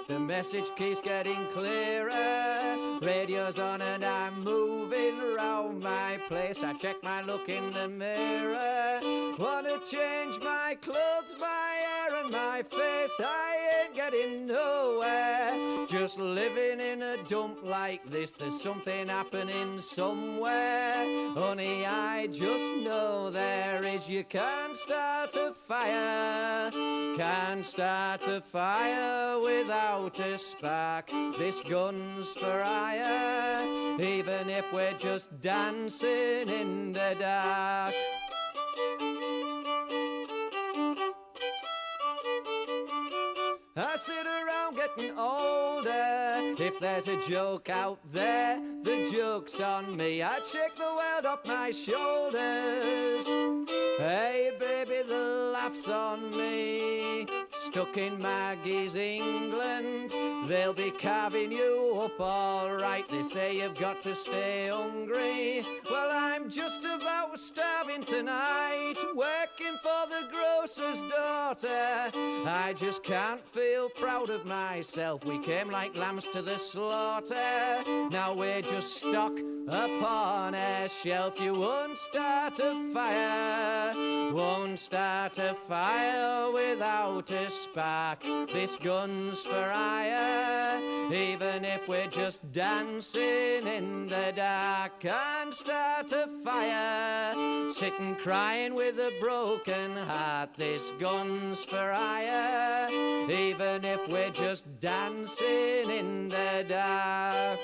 The message keeps getting clearer, radio's on and I'm moving around my place. I check my look in the mirror, wanna change my clothes, my hair and my face. I ain't getting nowhere, just living in a dump like this. There's something happening somewhere, honey, I just know there is. You can't start a fire, can't start a fire without a spark. This gun's for hire, even if we're just dancing in the dark. I sit around getting older. If there's a joke out there, the joke's on me. I shake the world off my shoulders. Hey baby, the laugh's on me. Stuck in Maggie's England, they'll be carving you up all right. They say you've got to stay hungry. Well, I'm just about starving tonight, working for the grocer's daughter. I just can't feel proud of myself. We came like lambs to the slaughter. Now we're just stuck upon a shelf. You won't start a fire, won't start a fire without a spark. This gun's for hire, even if we're just dancing in the dark. Can't start a fire, sitting crying with a broken heart. This gun's for hire, even if we're just dancing in the dark.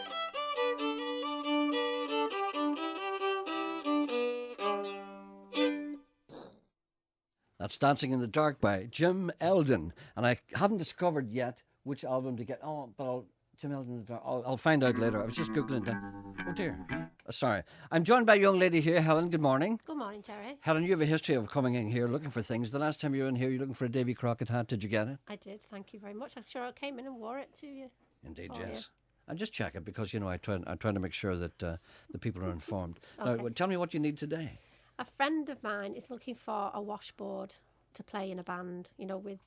That's Dancing in the Dark by Jim Eldon. And I haven't discovered yet which album to get. Oh, but Jim Eldon in the Dark. I'll find out later. I was just Googling that. Oh, dear. Sorry. I'm joined by a young lady here. Helen, good morning. Good morning, Gerry. Helen, you have a history of coming in here looking for things. The last time you were in here, you were looking for a Davy Crockett hat. Did you get it? I did. Thank you very much. I'm sure I came in and wore it to you. Indeed, yes. And just check it because, I'm trying to make sure that the people are informed. Okay. Now, tell me what you need today. A friend of mine is looking for a washboard to play in a band, with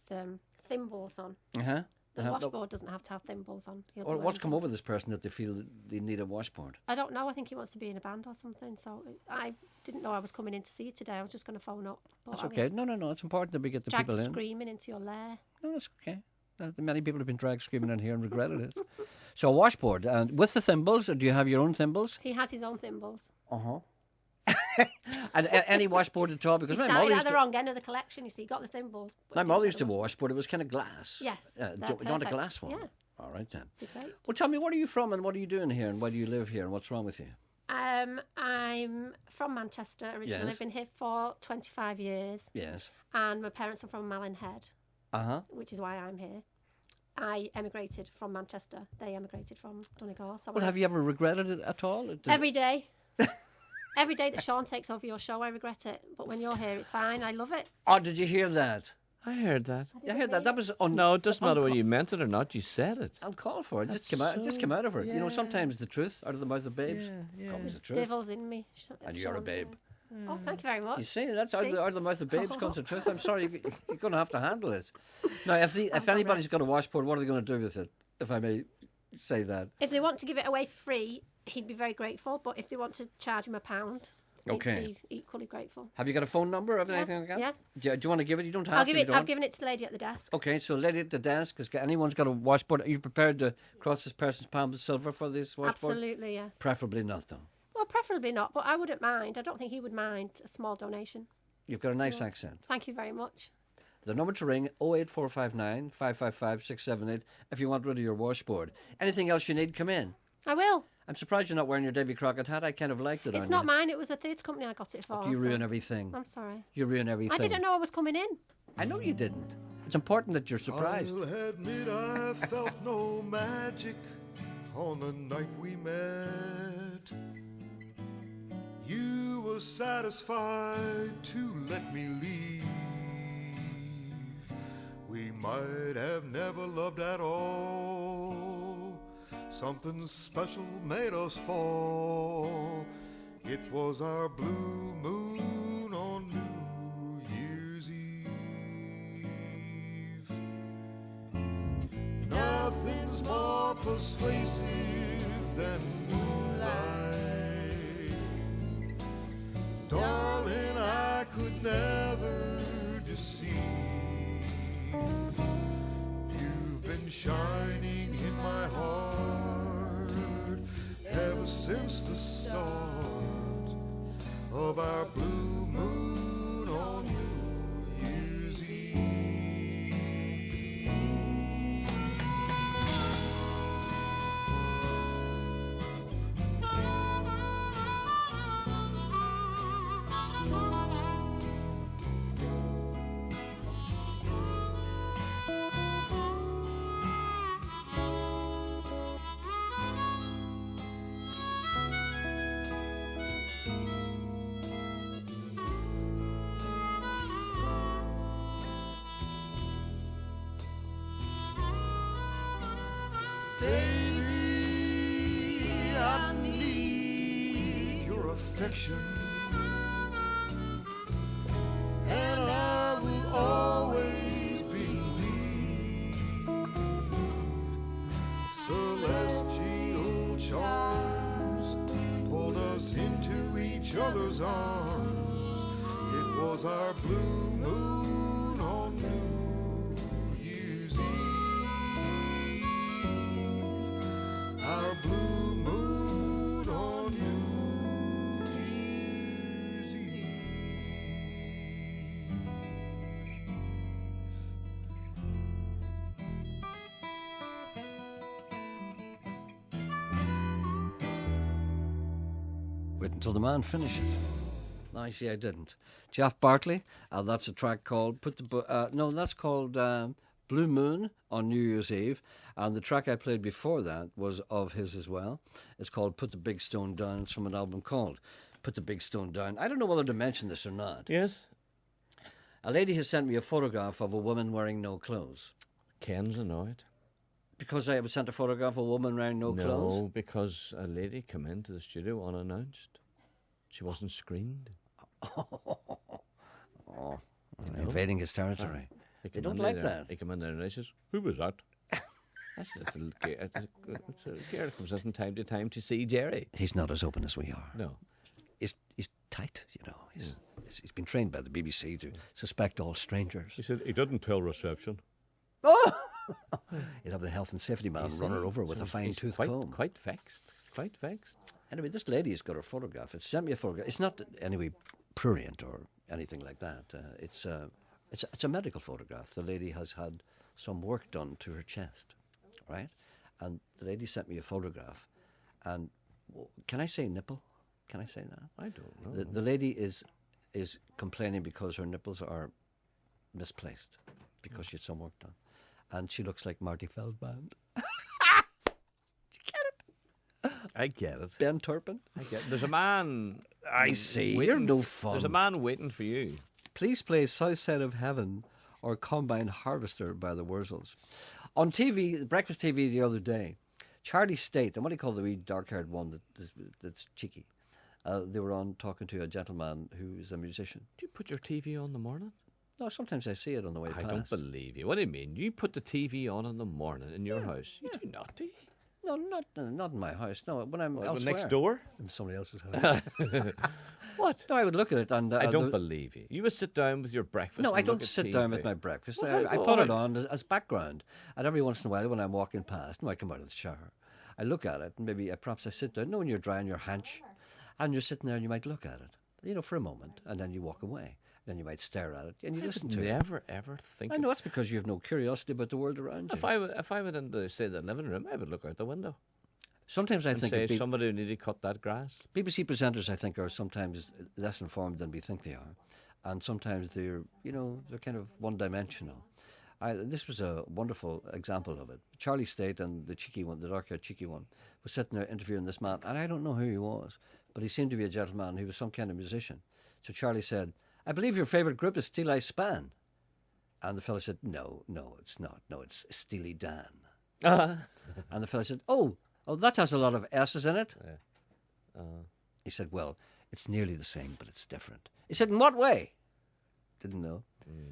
thimbles on. Uh-huh. The washboard doesn't have to have thimbles on. Or what's come over this person that they feel that they need a washboard? I don't know. I think he wants to be in a band or something. So I didn't know I was coming in to see you today. I was just going to phone up. That's okay. No. It's important that we get the people in. Dragged screaming into your lair. No, that's okay. Many people have been dragged screaming in here and regretted it. So a washboard. And with the thimbles, or do you have your own thimbles? He has his own thimbles. Uh-huh. And any washboard at all? Because he started at the wrong end of the collection, you see. He got the thimbles. My mother used to washboard. It was kind of glass. Yes. Do you want a glass one? Yeah. All right then. Great. Well, tell me, where are you from and what are you doing here and why do you live here and what's wrong with you? I'm from Manchester originally. Yes. I've been here for 25 years. Yes. And my parents are from Malin-Head. Uh-huh. Which is why I'm here. I emigrated from Manchester. They emigrated from Donegal. So well, have you ever regretted it at all? Every day. Every day that Sean takes over your show, I regret it. But when you're here, it's fine. I love it. Oh, did you hear that? I heard that. I heard that. That was no. It doesn't matter whether you meant it or not. You said it. Uncalled for. It just came out of her. Yeah. Sometimes the truth out of the mouth of babes comes the truth. Devil's in me. And you're a babe. Oh, thank you very much. You see, that's out of the mouth of babes comes the truth. I'm sorry, you're going to have to handle it. Now, if anybody's got a washboard, what are they going to do with it? If I may say that. If they want to give it away free, he'd be very grateful. But if they want to charge him £1, okay, he'd be equally grateful. Have you got a phone number or anything like that? Yes. Do you want to give it? You don't have I've given it to the lady at the desk. Okay, so lady at the desk, because anyone's got a washboard. Are you prepared to cross this person's palm with silver for this washboard? Absolutely, yes. Preferably not, though. Well, preferably not, but I wouldn't mind. I don't think he would mind a small donation. You've got a nice accent. Thank you very much. The number to ring, 08459 555 678, if you want rid of your washboard. Anything else you need, come in. I will. I'm surprised you're not wearing your Davy Crockett hat. I kind of liked it on It's not you. mine. It was a theatre company I got it for. You ruin so everything. I'm sorry. You ruin everything. I didn't know I was coming in. I know you didn't. It's important that you're surprised. I'll admit I felt no magic on the night we met. You were satisfied to let me leave. We might have never loved at all. Something special made us fall. It was our blue moon on New Year's Eve. Nothing's more persuasive than moonlight. Darling, I could never deceive. You've been shining in my heart ever since the start of our blue moon on New Year's Eve. Baby, I need your affection, and I will always believe celestial charms pulled us into each other's arms. It was our blue moon on New Year's Eve. Our blue moon on New Year's Eve. Wait until the man finishes. I see I didn't. Jeff Bartley, that's a track called that's called Blue Moon on New Year's Eve. And the track I played before that was of his as well. It's called Put the Big Stone Down. It's from an album called Put the Big Stone Down. I don't know whether to mention this or not. Yes. A lady has sent me a photograph of a woman wearing no clothes. Ken's annoyed. Because I was sent a photograph of a woman wearing no clothes? No, because a lady came into the studio unannounced. She wasn't screened. Invading his territory. They don't like that. He came in there and he says, "Who was that?" It's a girl comes in from time to time to see Gerry. He's not as open as we are. No. He's tight, you know. He's been trained by the BBC to suspect all strangers. He said he didn't tell reception. Oh! He'll have the health and safety man run her over with a fine-tooth comb. Quite vexed. Quite vexed. Anyway, this lady has got her photograph. It's sent me a photograph. It's not anyway prurient or anything like that. It's a medical photograph. The lady has had some work done to her chest, right? And the lady sent me a photograph. And can I say nipple? Can I say that? I don't know. The lady is complaining because her nipples are misplaced because she had some work done. And she looks like Marty Feldman. I get it. Ben Turpin. I get it. There's a man. I see. You're no fun. There's a man waiting for you. Please play South Side of Heaven or Combine Harvester by the Wurzels. On TV, breakfast TV the other day, Charlie State, and what do you call the wee dark-haired one that's cheeky? They were on talking to a gentleman who's a musician. Do you put your TV on in the morning? No, sometimes I see it on the way past. I don't believe you. What do you mean? You put the TV on in the morning in your house? You do not, do you? No, not in my house. No, when I'm elsewhere. Next door? In somebody else's house. What? No, I would look at it and... I don't believe you. You would sit down with your breakfast. No, and I don't look sit at down TV. with my breakfast. Well, I put it on as background. And every once in a while when I'm walking past, I come out of the shower, I look at it and maybe perhaps I sit down. No, when you're drying your hanch and you're sitting there and you might look at it, for a moment, and then you walk away. Then you might stare at it and you listen to it. Never ever think. I know that's because you have no curiosity about the world around you. If I went into, say, the living room, I would look out the window. Sometimes I and think say it'd be- somebody needed to cut that grass. BBC presenters, I think, are sometimes less informed than we think they are, and sometimes they're kind of one-dimensional. This was a wonderful example of it. Charlie State and the cheeky one, the dark-haired cheeky one, was sitting there interviewing this man, and I don't know who he was, but he seemed to be a gentleman. He was some kind of musician. So Charlie said, "I believe your favourite group is Steely Span," and the fellow said, "No, it's not. No, it's Steely Dan." And the fellow said, "Oh, that has a lot of S's in it." Yeah. He said, "Well, it's nearly the same, but it's different." He said, "In what way?" Didn't know.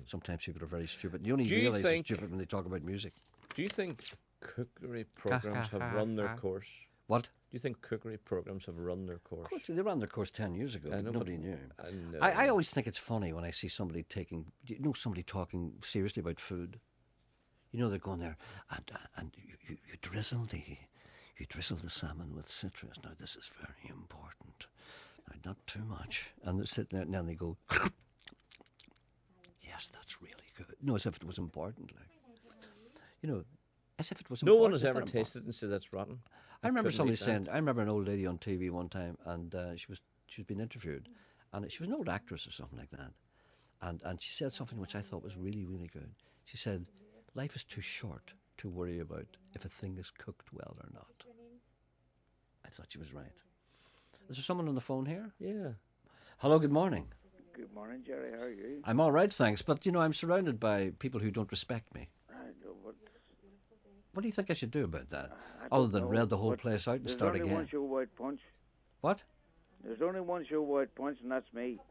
Sometimes people are very stupid. You only realise they're stupid when they talk about music. Do you think cookery programs have run their course? What? Do you think cookery programs have run their course? Of course, they ran their course 10 years ago. I know, Nobody knew. And, I always think it's funny when I see somebody somebody talking seriously about food. They're going there and you drizzle the salmon with citrus. Now, this is very important. Now, not too much. And they're sitting there and then they go, yes, that's really good. No, as if it was important. As if it was important. No one has ever tasted it and said that's rotten. I remember somebody saying, I remember an old lady on TV one time, and she was being interviewed, and she was an old actress or something like that, and she said something which I thought was really, really good. She said, "Life is too short to worry about if a thing is cooked well or not." I thought she was right. Is there someone on the phone here? Yeah. Hello, good morning. Good morning, Gerry. How are you? I'm all right, thanks, but I'm surrounded by people who don't respect me. What do you think I should do about that? Other than raid the whole place out and start again? There's only one show without punch. What? There's only one show without punch, and that's me.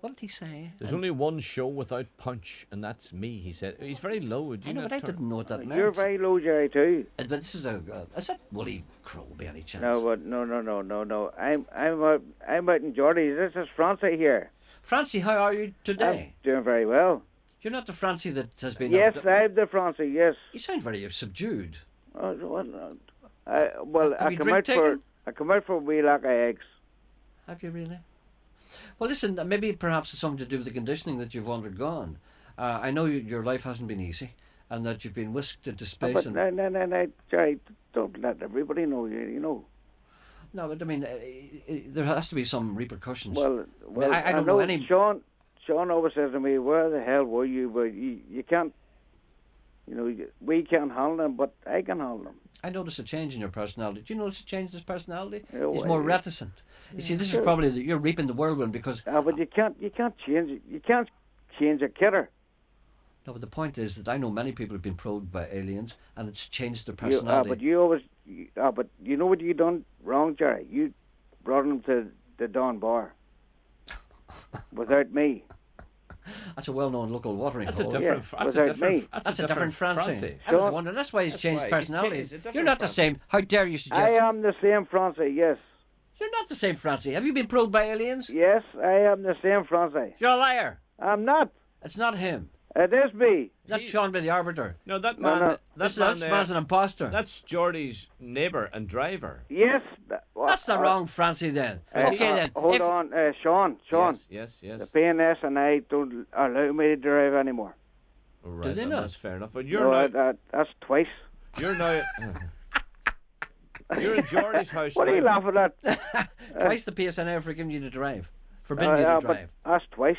What did he say? There's only one show without punch, and that's me, he said. He's very low. I know, but I didn't know what that meant. You're very low, Gerry, too. But this is is that Woolly Crow by any chance? No, but no. I'm out in Geordie's. This is Francie here. Francie, how are you today? I'm doing very well. You're not the Francie that has been... Yes, I'm the Francie, yes. You sound very subdued. I come out for a wee lack of eggs. Have you really? Well, listen, maybe perhaps it's something to do with the conditioning that you've undergone. I know your life hasn't been easy, and that you've been whisked into space. No, Gerry, don't let everybody know you know. No, but I mean, there has to be some repercussions. Well, I don't know any... Sean always says to me, "Where the hell were you?" But you can't, we can't handle them, but I can handle them. I notice a change in your personality. Do you notice a change in his personality? Yeah, He's more reticent. You see, this is probably you're reaping the whirlwind because. But you can't change it. You can't change a kidder. No, but the point is that I know many people have been probed by aliens, and it's changed their personality. But you always, but you know what you done wrong, Gerry? You brought him to the Don Bar without me. That's a well-known local watering hole. That's a different Francie. I was wondering. That's why he's changed personality. You're not the same. How dare you suggest? I am the same Francie. Yes. You're not the same Francie. Have you been probed by aliens? Yes, I am the same Francie. You're a liar. I'm not. It's not him. It is me. Not Sean by the Arbiter. No, that man. That man's an imposter. That's Geordie's neighbour and driver. Yes. That's the wrong Francie then. Okay then. Hold on, Sean. Yes. The PNS and I don't allow me to drive anymore. Right, do they not? That's fair enough. But you're now. That's twice. You're now. You're in Geordie's house. What are you laughing at? Twice the PSNI are forgiving you to drive. Forbidden you to drive. That's twice.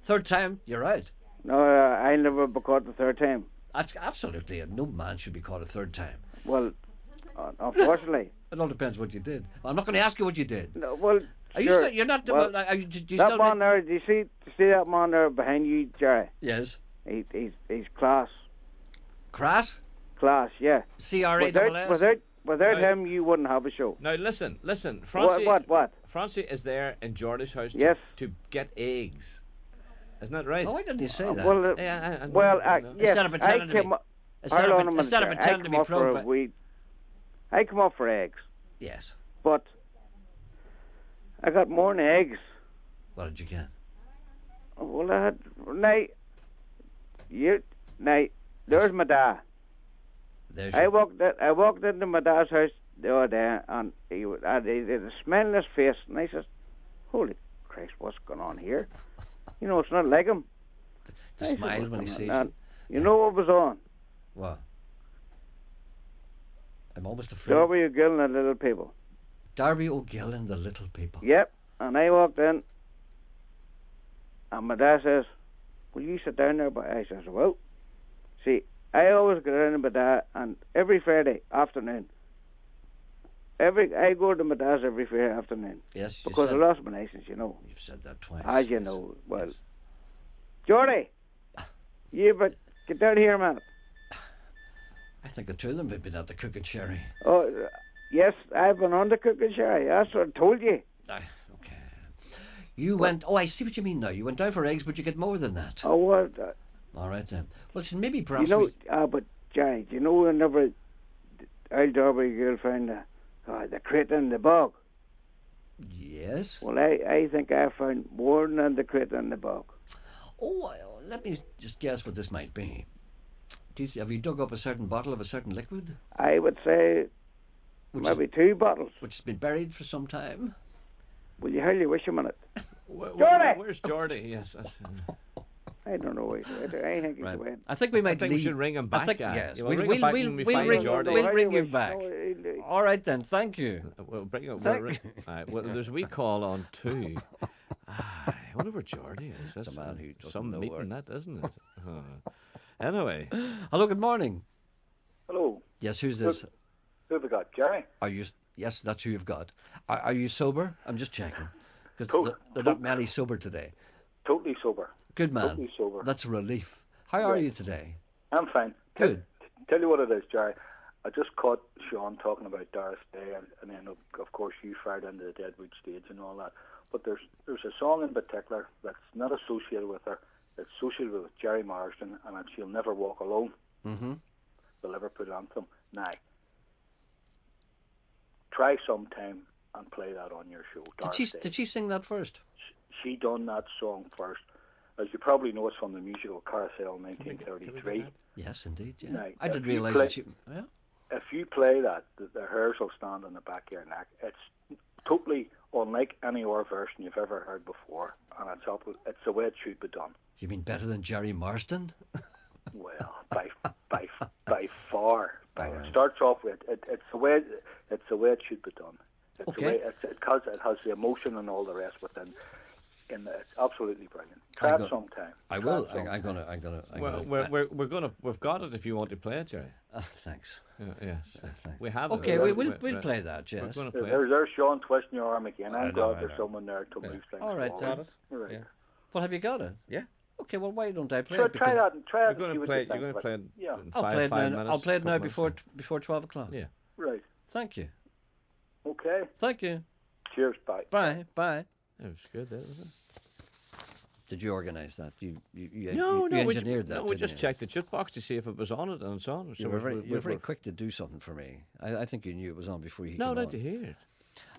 Third time, you're out. No, I'll never be caught the third time. That's absolutely no man should be caught a third time. Well, unfortunately. It all depends what you did. I'm not going to ask you what you did. No, well, are you still, you're not. Well, are you, do you that still man there. Do you see that man there behind you, Gerry? Yes. He's class. Crass? Class, yeah. C-R-A-S-S? Without him, you wouldn't have a show. Now listen. Francie. What? Francie is there in Geordie's house to get eggs. Isn't that right? Oh, why didn't you say that? Yes. Instead of pretending to be... Instead of pretending to be probed. I come up for eggs. Yes. But I got more than eggs. What did you get? Well, I had... There's my dad. I walked into my dad's house the other day, and he had a smileless face, and I says, "Holy Christ, what's going on here?" It's not like him. The smile when he sees you. You know what was on? What? I'm almost afraid. Darby O'Gill and the Little People. Darby O'Gill and the Little People. Yep. And I walked in, and my dad says, "Will you sit down there?" But I says, "Well, see, I always get in with my dad, and every Friday afternoon, I go to my dad's every Friday afternoon. Yes, because I lost my license, you know. You've said that twice. As you know, well, Jordy, you but get down here, man. I think the two of them have been at the cooking sherry. Oh, yes, I've been on the cooking sherry. That's what I told you. Okay. You went. Oh, I see what you mean now. You went down for eggs, but you get more than that. Oh, what? All right then. Well, maybe perhaps. You know, but Jerry, do you know whenever Old Darby girl found the crate in the bog? Yes. Well, I think I found more than the crate in the bog. Oh, let me just guess what this might be. Have you dug up a certain bottle of a certain liquid? I would say maybe 2 bottles. Which has been buried for some time? Will you hardly wish a minute? Jordy! Where's Jordy? Yes. I don't know. I think he's away. I think we might we should ring him back. Yes. We'll ring him back when we find Jordy. We'll ring you back. All right then. Thank you. We'll bring him. Well, there's a wee call on too. I wonder where Jordy is. That's a man who doesn't some know meeting where. that, isn't it? Anyway. Hello. Good morning. Hello. Yes. Who's this? Who have we got? Jerry? Are you? Yes, that's who you've got. Are you sober? I'm just checking. Because there are not many sober today. Totally sober. Good man. Totally sober. That's a relief. How are you today? I'm fine. Good. Tell you what it is, Jerry. I just caught Sean talking about Doris Day, and then of course you fired into the Deadwood stage and all that. But there's a song in particular that's not associated with her. It's associated with Jerry Marsden, and it's "She'll Never Walk Alone." Mm-hmm. The Liverpool anthem. Now, try sometime and play that on your show. Did she sing that first? She done that song first. As you probably know, it's from the musical Carousel 1933. Yes, indeed. Yeah. Now, I did realise that she... Yeah. If you play that, the hairs will stand on the back of your neck. It's totally unlike any other version you've ever heard before, and it's the way it should be done. You mean better than Jerry Marsden? Well, by far. Right. It starts off with it's the way it should be done. It's okay. The way it has the emotion and all the rest within. It's absolutely brilliant. Try it sometime. I will. I'm gonna. We're gonna. We've got it if you want to play it, Jerry. Thanks. Yes. Thanks. We have okay, it. We'll play that. Yes. We're gonna play there's Sean twisting your arm again. I'm glad I there's know. someone there to move things. All right, forward. then. Right. Well, have you got it? Yeah. Okay. Well, why don't I play So it? try that. Try it. You're going to play it. Yeah. I'll play it now. minutes, I'll play it now couple before 12 o'clock. Yeah. Right. Thank you. Okay. Thank you. Cheers. Bye. Bye. Bye. It was good, wasn't it? Did you organise that? You No, engineered that. No, we just checked the jukebox to see if it was on it, and it's on. So You're very quick to do something for me. I think you knew it was on before you came on. No, not to hear it.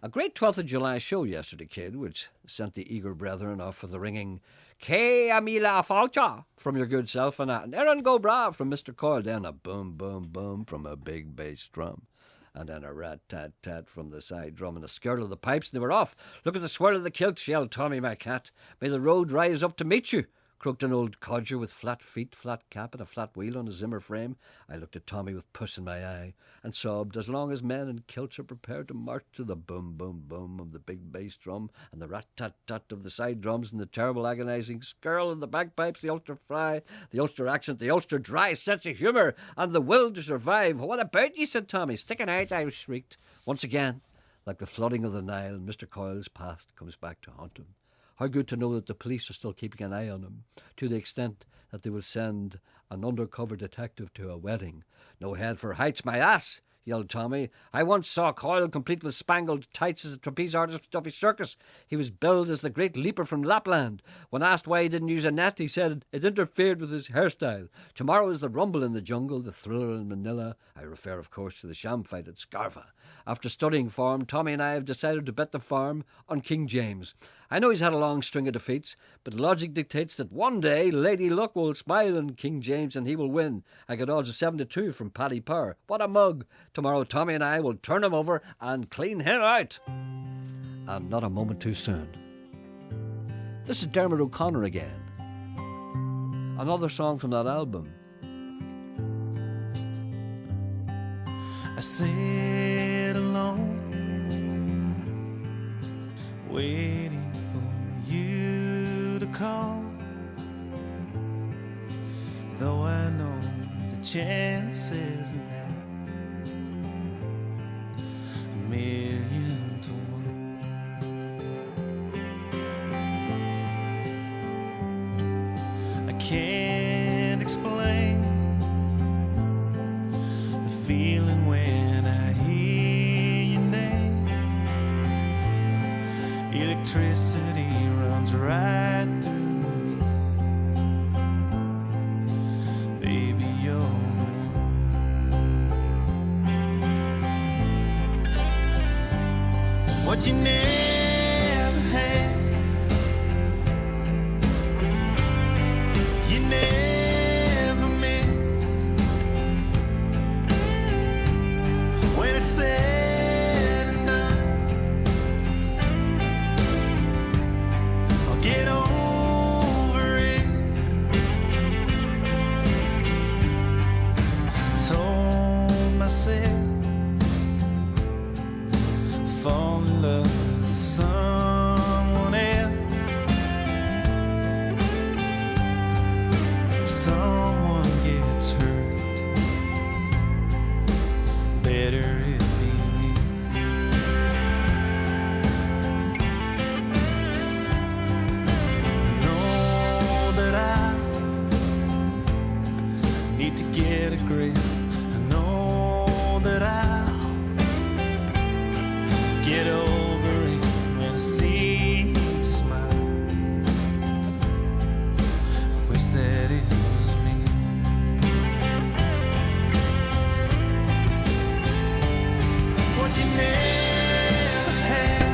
A great 12th of July show yesterday, kid, which sent the eager brethren off for the ringing "Que Amila Falcha" from your good self, and Aaron Go Bra from Mr. Coyle, then a boom, boom, boom from a big bass drum. And then a rat-tat-tat from the side drum and a skirl of the pipes, and they were off. Look at the swirl of the kilts, yelled Tommy, my cat. May the road rise up to meet you, croaked an old codger with flat feet, flat cap, and a flat wheel on a Zimmer frame. I looked at Tommy with puss in my eye and sobbed, as long as men in kilts are prepared to march to the boom, boom, boom of the big bass drum and the rat-tat-tat of the side drums and the terrible agonising skirl of the bagpipes, the Ulster fry, the Ulster accent, the Ulster dry sense of humour, and the will to survive. What about ye, said Tommy. Stick it out, I shrieked. Once again, like the flooding of the Nile, Mr. Coyle's past comes back to haunt him. How good to know that the police are still keeping an eye on him, to the extent that they will send an undercover detective to a wedding. No head for heights, my ass, yelled Tommy. I once saw Coyle complete with spangled tights as a trapeze artist with Duffy Circus. He was billed as the great leaper from Lapland. When asked why he didn't use a net, he said it interfered with his hairstyle. Tomorrow is the rumble in the jungle, the thriller in Manila. I refer, of course, to the sham fight at Scarva. After studying form, Tommy and I have decided to bet the farm on King James. I know he's had a long string of defeats, but logic dictates that one day Lady Luck will smile on King James and he will win. I got odds of 7-2 from Paddy Power. What a mug! Tomorrow Tommy and I will turn him over and clean him out. And not a moment too soon. This is Dermot O'Connor again. Another song from that album. I sit alone, waiting for you to call. Though I know the chances of that a million to one. I can't explain the feeling when I hear your name. Electricity runs right through me. Baby, you're the one. What you never had, you never miss. When it's said and done, I'll get over it. Told myself, fall in love with someone else. If someone gets hurt, better it be me. I know that I need to get a grip. I know that I'll get over it when I see you smile. I wish that it was me. What you never had,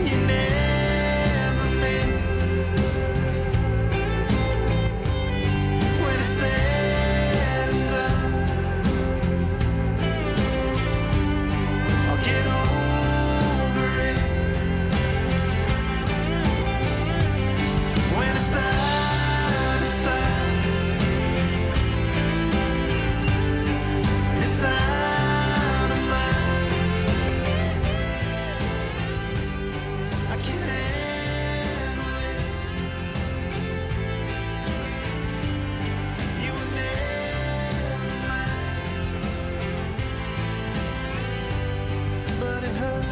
you never miss. When it's said and done, I'll get over it. When it's out of sight, it's out of mind. I can't handle it. You were never mine, but it hurts.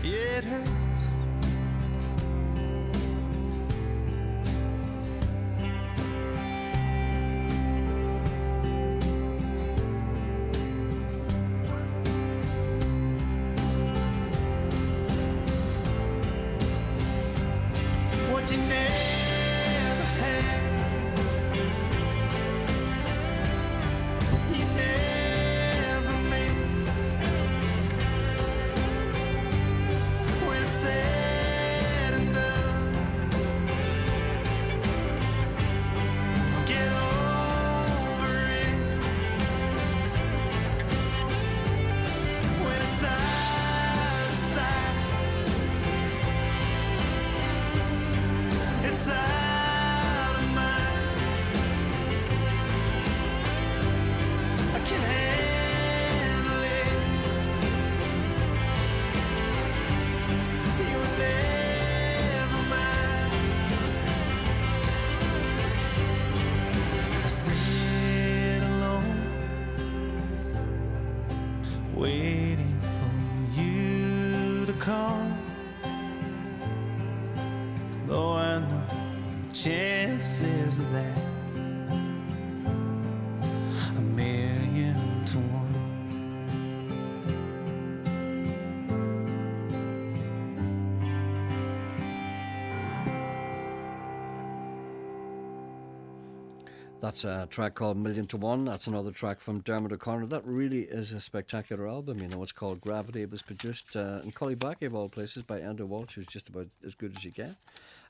Yeah, it hurts. What you never had, you never miss. When it's said and done, I'll get over it. When it's out of sight, it's out of mind. I can't handle it. You were never mine. I sit alone, waiting for you to call. Though I know the chances of that a million to one. That's a track called Million to One. That's another track from Dermot O'Connor. That really is a spectacular album. You know, it's called Gravity. It was produced in Cullyback, of all places, by Enda Walsh, who's just about as good as you get.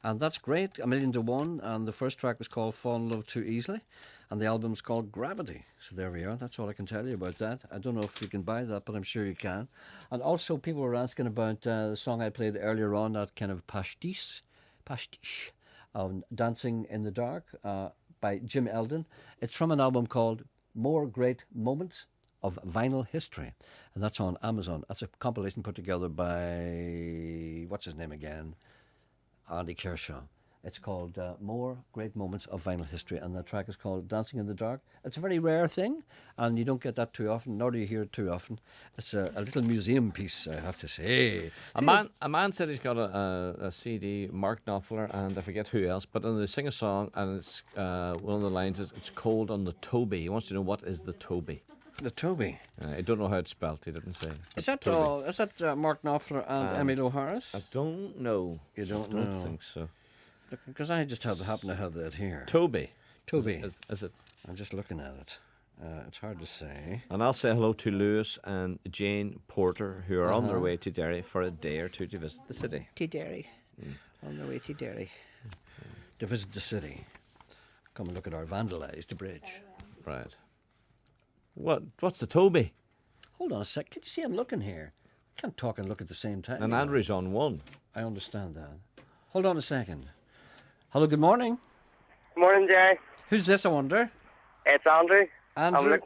And that's great, A Million to One. And the first track was called Fall in Love Too Easily. And the album's called Gravity. So there we are. That's all I can tell you about that. I don't know if you can buy that, but I'm sure you can. And also, people were asking about the song I played earlier on, that kind of pastiche. of Dancing in the Dark by Jim Eldon. It's from an album called More Great Moments of Vinyl History, and that's on Amazon. That's a compilation put together by, what's his name again? Andy Kershaw. It's called More Great Moments of Vinyl History, and the track is called Dancing in the Dark. It's a very rare thing, and you don't get that too often, nor do you hear it too often. It's a little museum piece, I have to say. A man said he's got a CD, Mark Knopfler, and I forget who else, but they sing a song, and it's one of the lines is, it's cold on the Toby. He wants to know what is the Toby. The Toby. I don't know how it's spelt. He didn't say. Is that Mark Knopfler and Emilio Harris? I don't know. You don't know? I don't think so. Because I just happen to have that here. Toby. Is it? I'm just looking at it. It's hard to say. And I'll say hello to Lewis and Jane Porter, who are on their way to Derry for a day or two to visit the city. To Derry. On their way to Derry. To visit the city. Come and look at our vandalised bridge. Right. What's the Toby? Hold on a sec. Can you see I'm looking here? I can't talk and look at the same time. And Andrew's on one. I understand that. Hold on a second. Hello, good morning. Good morning, Gerry. Who's this, I wonder? It's Andrew. Andrew?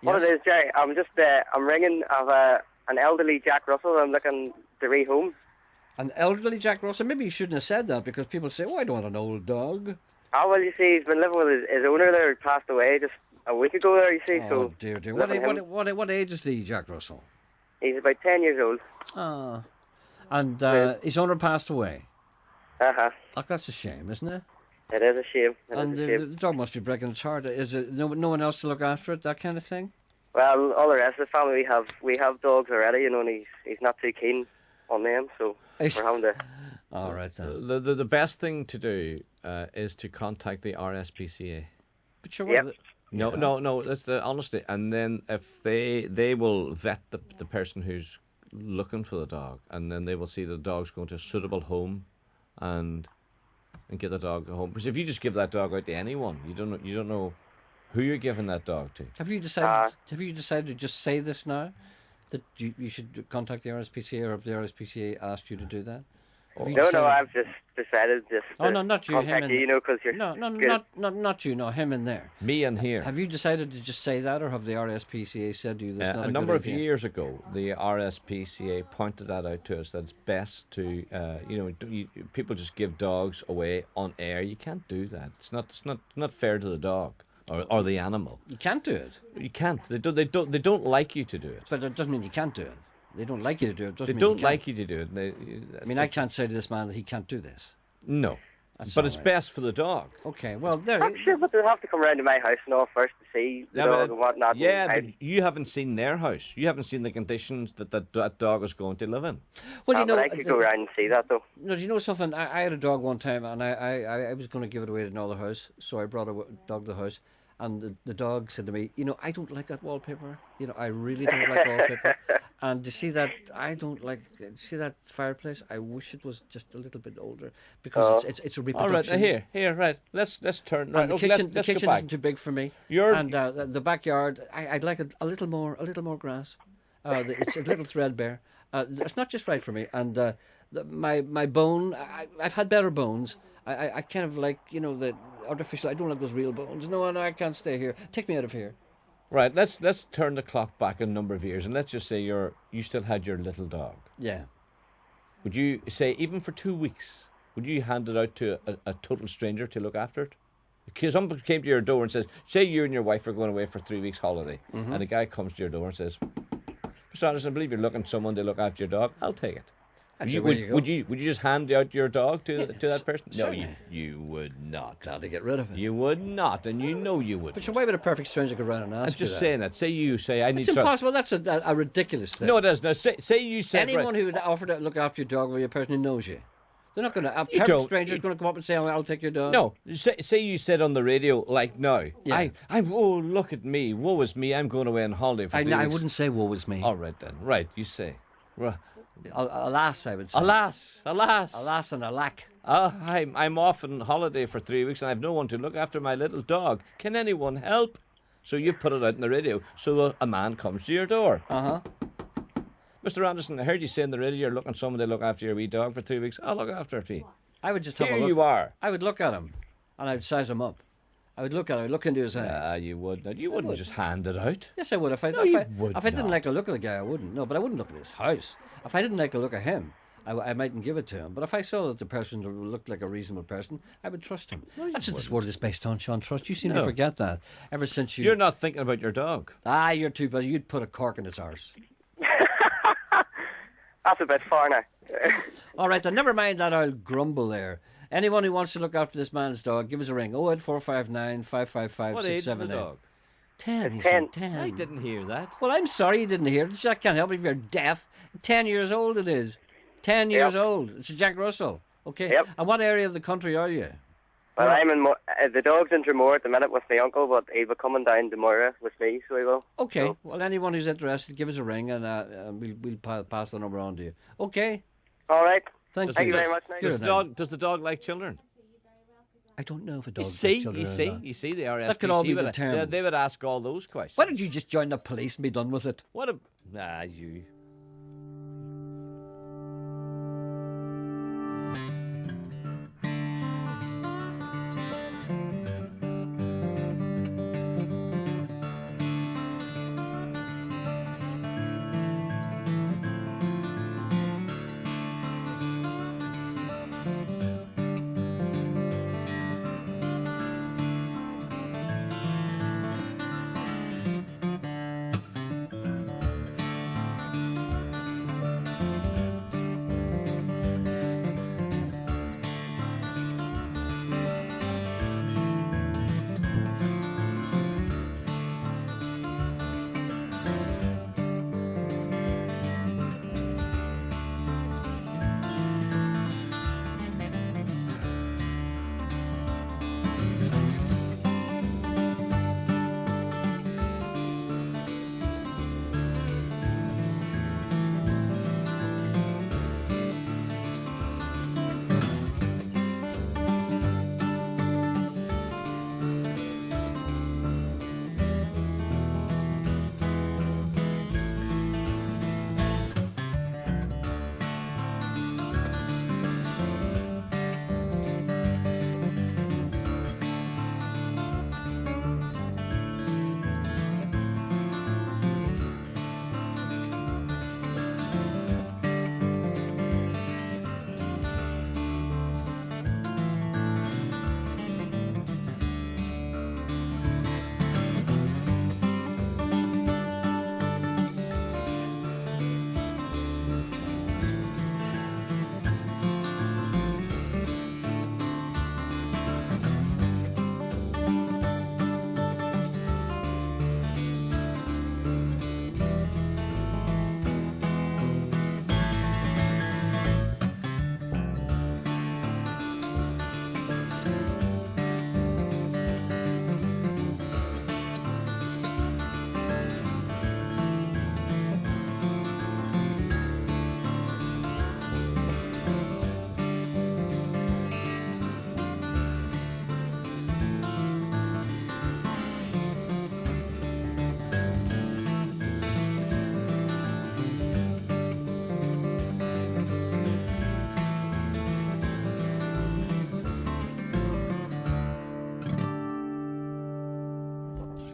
What it is, Gerry, I'm ringing of an elderly Jack Russell I'm looking to rehome. An elderly Jack Russell? Maybe you shouldn't have said that because people say, I don't want an old dog. Oh, well, you see, he's been living with his owner there who passed away just a week ago there, you see. Oh, dear. What age is the Jack Russell? He's about 10 years old. Ah. And his owner passed away? Uh-huh. Like, that's a shame, isn't it? It is a shame. The dog must be breaking its heart. Is it no one else to look after it, that kind of thing? Well, all the rest of the family, we have dogs already, and he's not too keen on them, so we're having to... All right, then. The best thing to do is to contact the RSPCA. But you're No, that's honestly. And then if they will vet the person who's looking for the dog, and then they will see the dog's going to a suitable home and get the dog home. Because if you just give that dog out to anyone, you don't know who you're giving that dog to. Have you decided to just say this now, that you should contact the RSPCA, or if the RSPCA asked you to do that? No, I've just decided not you, contact him you, because you're not you, no, him in there. Me in here. Have you decided to just say that, or have the RSPCA said to you this? A number of years ago, the RSPCA pointed that out to us. That it's best to, people just give dogs away on air. You can't do that. It's not fair to the dog or the animal. You can't do it. You can't. They don't like you to do it. But it doesn't mean you can't do it. They don't like you to do it. They don't like you to do it. I can't say to this man that he can't do this. No. But it's best for the dog. Okay, well, there... I'm sure, but they'll have to come round to my house and all first to see the dog and whatnot. Yeah, but you haven't seen their house. You haven't seen the conditions that dog is going to live in. Well, but I could go round and see that, though. No, do you know something? I had a dog one time, and I was going to give it away to another house, so I brought a dog to the house. And the dog said to me, I don't like that wallpaper. I really don't like wallpaper. And you see that, see that fireplace? I wish it was just a little bit older, because it's a reproduction. All right, here, right. Let's turn. Right, the kitchen isn't too big for me. And the backyard, I'd like a little more grass. It's a little threadbare. It's not just right for me. And my bone, I've had better bones. I kind of like, the artificial. I don't like those real bones. No, I can't stay here. Take me out of here. Right, let's turn the clock back a number of years, and let's just say you still had your little dog. Yeah. Would you say, even for 2 weeks, would you hand it out to a total stranger to look after it? Because someone came to your door and says, say you and your wife are going away for 3 weeks holiday, and the guy comes to your door and says, Mr. Anderson, I believe you're looking for someone to look after your dog. I'll take it. Would you just hand out your dog to that person? No, you would not. Glad to get rid of it. You would not, and you know you would. But why would a perfect stranger go around and ask you that? I'm just saying that. Say I need. It's impossible. That's a ridiculous thing. No, it is. Now say you said anyone who would offer to look after your dog will be a person who knows you. They're not going to. A perfect stranger's going to come up and say, "I'll take your dog." No, say you said on the radio like now. Yeah. Oh, look at me. Woe is me. I'm going away on holiday for 3 weeks. I wouldn't say woe is me. All right then. Right, you say. Right. Alas, I would say. Alas and alack. I'm off on holiday for 3 weeks and I've no one to look after my little dog. Can anyone help? So you put it out on the radio. So a man comes to your door. Mr. Anderson, I heard you say on the radio you're looking for someone to look after your wee dog for 3 weeks. I'll look after it for you. I would just have a Here look. you are. I would look at him, and I'd size him up. I would look at him, look into his eyes. Ah, you would not. You wouldn't just hand it out. Yes, I would. If I didn't like the look of the guy, I wouldn't. No, but I wouldn't look at his house. If I didn't like the look of him, I mightn't give it to him. But if I saw that the person looked like a reasonable person, I would trust him. That's what this world is based on, Sean. Trust. You seem to forget that. Ever since You're not thinking about your dog. Ah, you're too busy. You'd put a cork in its arse. That's a bit far now. All right, then never mind that old grumble there. Anyone who wants to look after this man's dog, give us a ring. 08459 555 What age is the 678. dog? 10. He 10. said 10. I didn't hear that. Well, I'm sorry you didn't hear it. I can't help it if you're deaf. 10 years old it is. 10 years old. It's a Jack Russell. Okay. Yep. And what area of the country are you? Well, I'm in the dog's in Dromore at the minute with my uncle, but he'll be coming down tomorrow with me, so he will. Okay. So, Well, anyone who's interested, give us a ring and we'll pass the number on to you. Okay. all right. Thank you very much. Now. Does the dog like children? I don't know if a dog You see, children you or see, not. you see, the RSPCA That could all be would, determined. they would ask all those questions. Why don't you just join the police and be done with it? What a... Nah, you...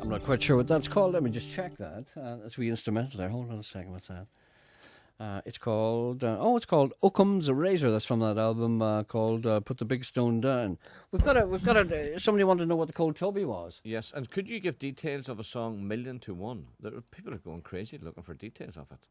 I'm not quite sure what that's called. Let me just check that. That's wee instrumental there. Hold on a second. What's that? It's called Occam's Razor. That's from that album called Put the Big Stone Down. We've got somebody wanted to know what the Cold Tubby was. Yes, and could you give details of a song Million to One? People are going crazy looking for details of it.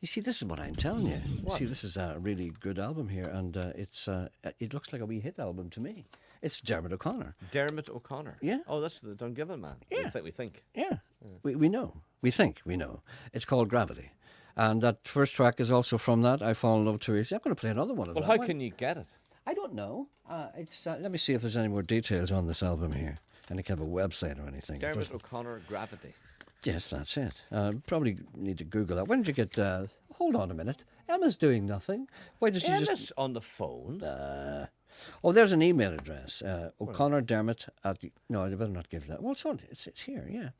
You see, this is what I'm telling you. What? See, this is a really good album here, and it looks like a wee hit album to me. It's Dermot O'Connor. Dermot O'Connor? Yeah. Oh, that's the Dungiven man. Yeah. We think. Yeah. We know. We think we know. It's called Gravity. And that first track is also from that. I Fall in Love Too Easy. I'm going to play another one of Well, that. how can you get it? I don't know. Let me see if there's any more details on this album here. Any kind of a website or anything. Dermot O'Connor, Gravity. Yes, that's it. Probably need to Google that. When did you get... hold on a minute. Emma's doing nothing. Why does she Emma's on the phone. Oh, there's an email address. O'Connor Dermot at... No, I better not give that. Well, it's here, yeah.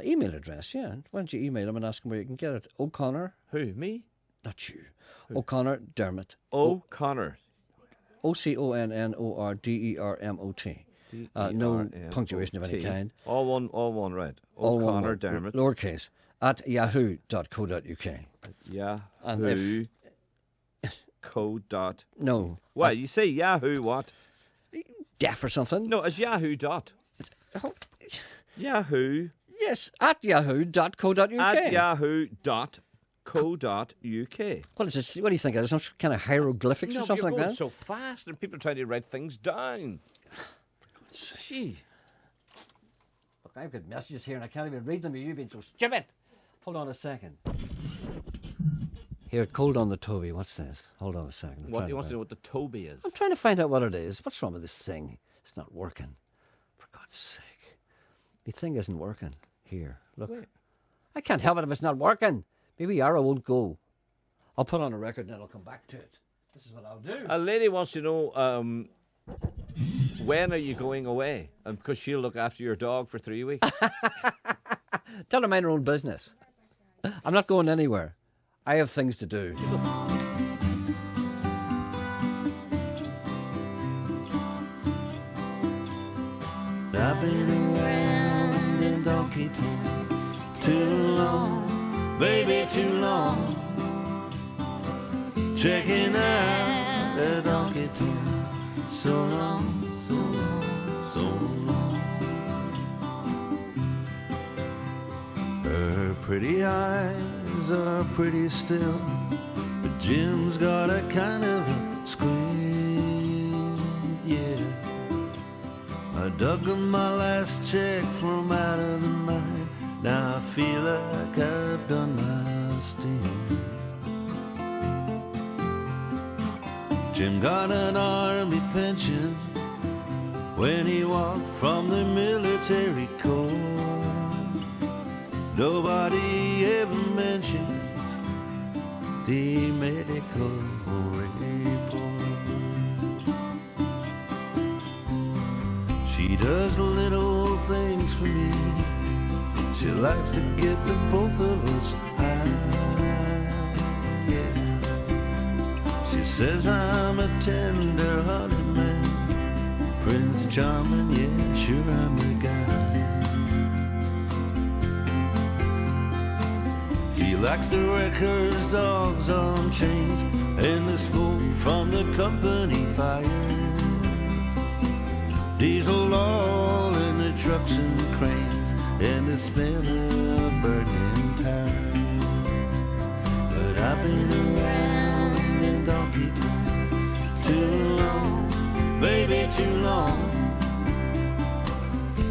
Email address, yeah. Why don't you email him and ask him where you can get it? O'Connor... Who, me? Not you. O'Connor Dermot. O'Connor. OCONNORDERMOT. No punctuation of any kind. All one, right. All one O'Connor word, Dermot. lowercase, at yahoo.co.uk. Yahoo. No. Why, you say Yahoo what? Deaf or something? No, it's Yahoo dot. Yahoo. Yes, at yahoo.co.uk. At yahoo.co.uk. What is it? What do you think? There's some kind of hieroglyphics or something you're like going that? so fast and people are trying to write things down. Gee. Look, I've got messages here and I can't even read them. You've been so stupid. Hold on a second. Here, cold on the Toby. What's this? Hold on a second. What, you want to know what the Toby is? I'm trying to find out what it is. What's wrong with this thing? It's not working. For God's sake. The thing isn't working. Here, look. Wait. I can't help it if it's not working. Maybe Arrow won't go. I'll put on a record and then I'll come back to it. This is what I'll do. A lady wants to know when are you going away? Because she'll look after your dog for 3 weeks. Tell her mind her own business. I'm not going anywhere. I have things to do. I've been around in Donkey Town too long, baby, too long. Checking out a Donkey Town so long, so long, so long. Her pretty eyes are pretty still, but Jim's got a kind of a squint, yeah. I dug up my last check from out of the mine. Now I feel like I've done my stint. Jim got an army pension when he walked from the military corps. Nobody ever mentions the medical report. She does little things for me. She likes to get the both of us high, yeah. She says I'm a tender-hearted man, Prince Charming, yeah, sure I'm the guy. He likes the wreckers, dogs on chains, and the smoke from the company fires. Diesel all in the trucks and cranes, and the smell of burning tires. But I've been around in Donkey Town too long, baby, too long.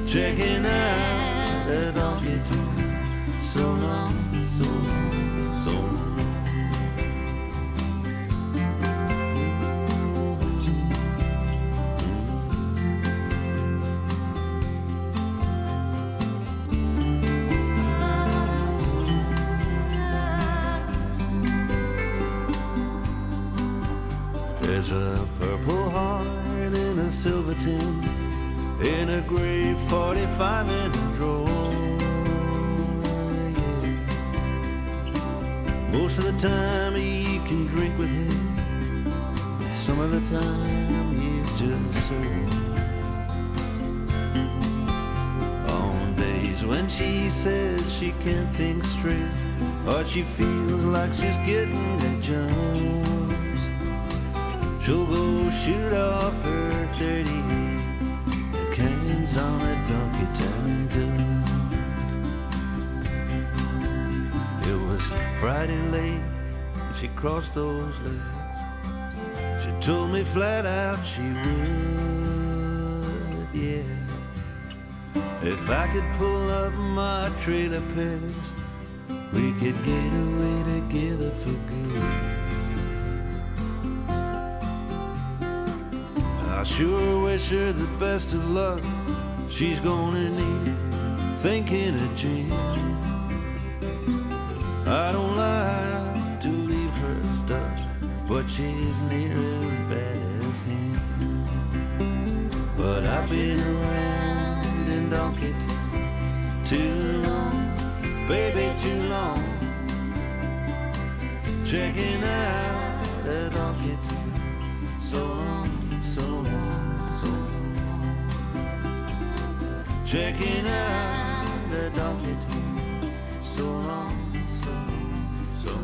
Checking out a Donkey Town so long, so long, so long. There's a purple heart in a silver tin, in a gray 45 in a drawer, yeah. Most of the time he can drink with him, but some of the time he's just sore. On days when she says she can't think straight, or she feels like she's getting the jumps, she'll go shoot off her 38 and cans on a Donkey Town dump. It was Friday late and she crossed those legs. She told me flat out she would, yeah. If I could pull up my trailer pegs, we could get away together for good. I sure wish her the best of luck. She's gonna need it, thinking of Jim. I don't like to leave her stuck, but she's near as bad as him. But I've been around in Donkey Town too long, baby, too long. Checking out a Donkey Town so long. checking out the donkey team. So long, so long, so long.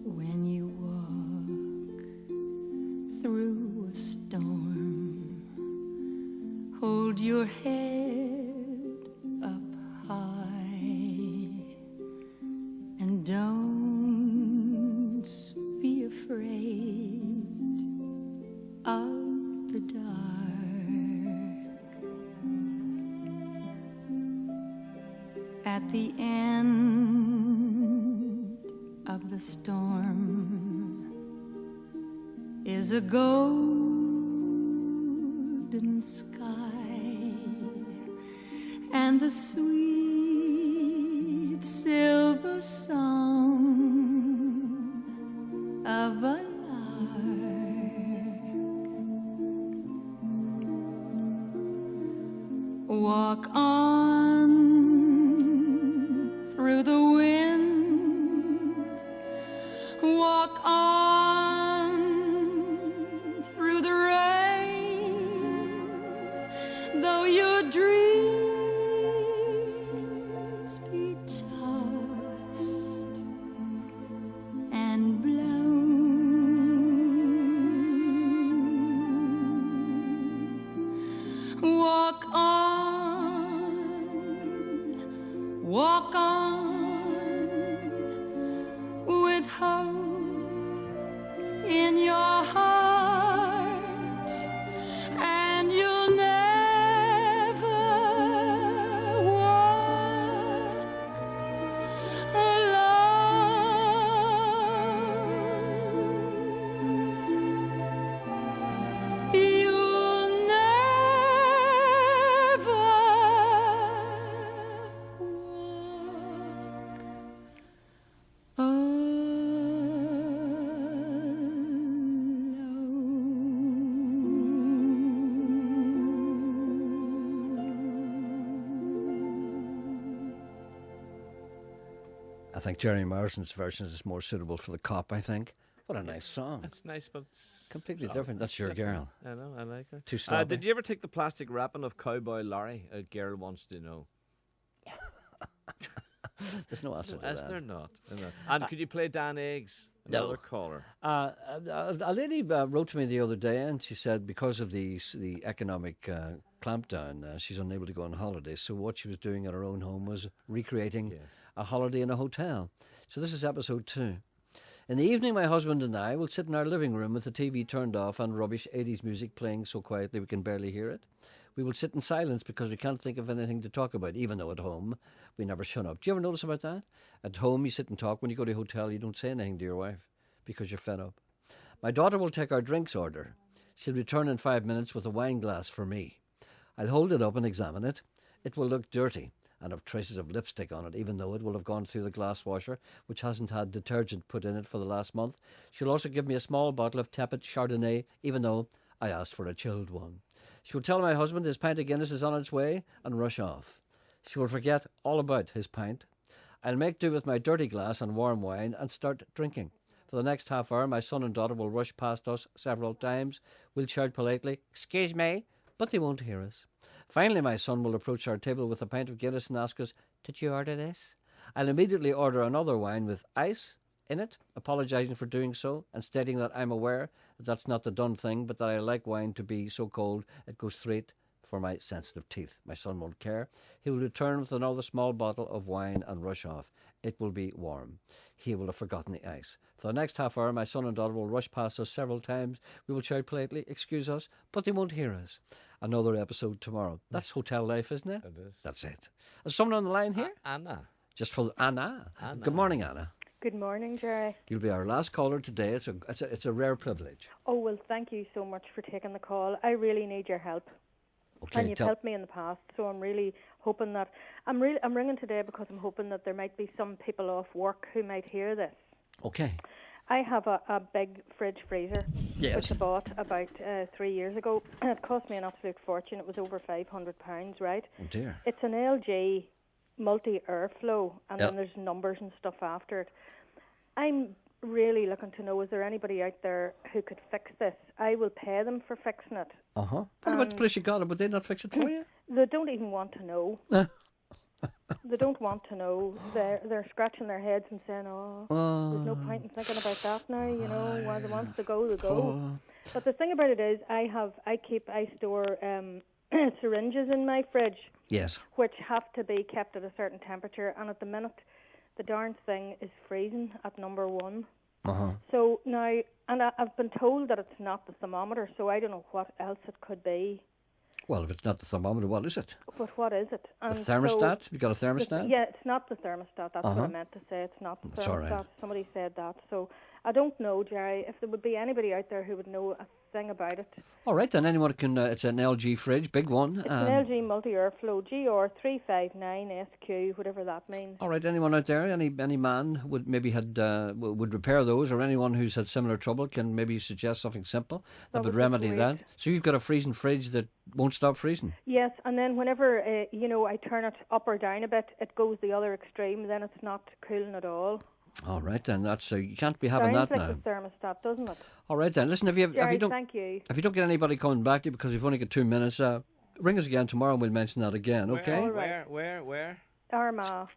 When you walk through a storm, hold your head up high and don't be afraid of the dark. At the end of the storm is a golden sky and the sweet silver song of a lark. Walk on through the wind, walk on through the rain, though your dreams be tossed and blown. Walk on with hope in your heart, and you'll never walk alone. You'll never I think Jerry Morrison's version is more suitable for the cop, I think. What a nice song. It's nice, but it's completely different. That's your different. girl. I know, I like her. Too sloppy. Did you ever take the plastic wrapping of Cowboy Larry? A girl wants to know. There's no answer to Is that. there not? And could you play Dan Eggs? Another caller. A lady wrote to me the other day, and she said because of the economic clampdown, she's unable to go on holiday. So what she was doing at her own home was recreating a holiday in a hotel. So this is episode 2. In the evening, my husband and I will sit in our living room with the TV turned off and rubbish 80s music playing so quietly we can barely hear it. We will sit in silence because we can't think of anything to talk about, even though at home we never shut up. Do you ever notice about that? At home you sit and talk. When you go to a hotel you don't say anything to your wife because you're fed up. My daughter will take our drinks order. She'll return in 5 minutes with a wine glass for me. I'll hold it up and examine it. It will look dirty and have traces of lipstick on it, even though it will have gone through the glass washer, which hasn't had detergent put in it for the last month. She'll also give me a small bottle of tepid Chardonnay, even though I asked for a chilled one. She will tell my husband his pint of Guinness is on its way and rush off. She will forget all about his pint. I'll make do with my dirty glass and warm wine and start drinking. For the next half hour, my son and daughter will rush past us several times. We'll shout politely, "Excuse me," but they won't hear us. Finally, my son will approach our table with a pint of Guinness and ask us, "Did you order this?" I'll immediately order another wine with ice in it, apologising for doing so and stating that I'm aware that that's not the done thing, but that I like wine to be so cold it goes straight for my sensitive teeth. My son won't care. He will return with another small bottle of wine and rush off. It will be warm. He will have forgotten the ice. For the next half hour, my son and daughter will rush past us several times. We will shout politely, "Excuse us," but they won't hear us. Another episode tomorrow. That's hotel life, isn't it? It is. That's it. There's someone on the line here? Anna. Just for Anna. Good morning, Anna. Good morning, Gerry. You'll be our last caller today. It's a rare privilege. Oh, well, thank you so much for taking the call. I really need your help. Okay, and you've helped me in the past, so I'm really hoping that... I'm ringing today because I'm hoping that there might be some people off work who might hear this. Okay. I have a big fridge freezer, yes, which I bought about 3 years ago. It cost me an absolute fortune. It was over £500, right? Oh, dear. It's an LG multi-airflow, and then there's numbers and stuff after it. I'm really looking to know, is there anybody out there who could fix this? I will pay them for fixing it. Uh-huh. What about the place you got it? Would they not fix it for you? They don't even want to know. They don't want to know. They're scratching their heads and saying, there's no point in thinking about that now, you know, where they want to go, they go. But the thing about it is, I store syringes in my fridge. Yes. Which have to be kept at a certain temperature, and at the minute, the darn thing is freezing at number 1. Uh-huh. So now, and I've been told that it's not the thermometer, so I don't know what else it could be. Well, if it's not the thermometer, what is it? But what is it? A thermostat? You got a thermostat? Yeah, it's not the thermostat. That's what I meant to say. It's not the That's thermostat. all right. Somebody said that. So I don't know, Gerry, if there would be anybody out there who would know a thing about it. All right, then anyone can... it's an LG fridge, big one. It's an LG multi-airflow, GR359SQ, whatever that means. All right, anyone out there, any man would maybe would repair those, or anyone who's had similar trouble can maybe suggest something simple that would remedy that. So you've got a freezing fridge that won't stop freezing? Yes, and then whenever, I turn it up or down a bit, it goes the other extreme, then it's not cooling at all. All right, then that's you can't be having that now. now. Sounds like the thermostat, doesn't it? All right, then. Listen, if you don't, thank you. If you don't get anybody coming back to you because you've only got 2 minutes, ring us again tomorrow and we'll mention that again. Okay? Where? Armagh.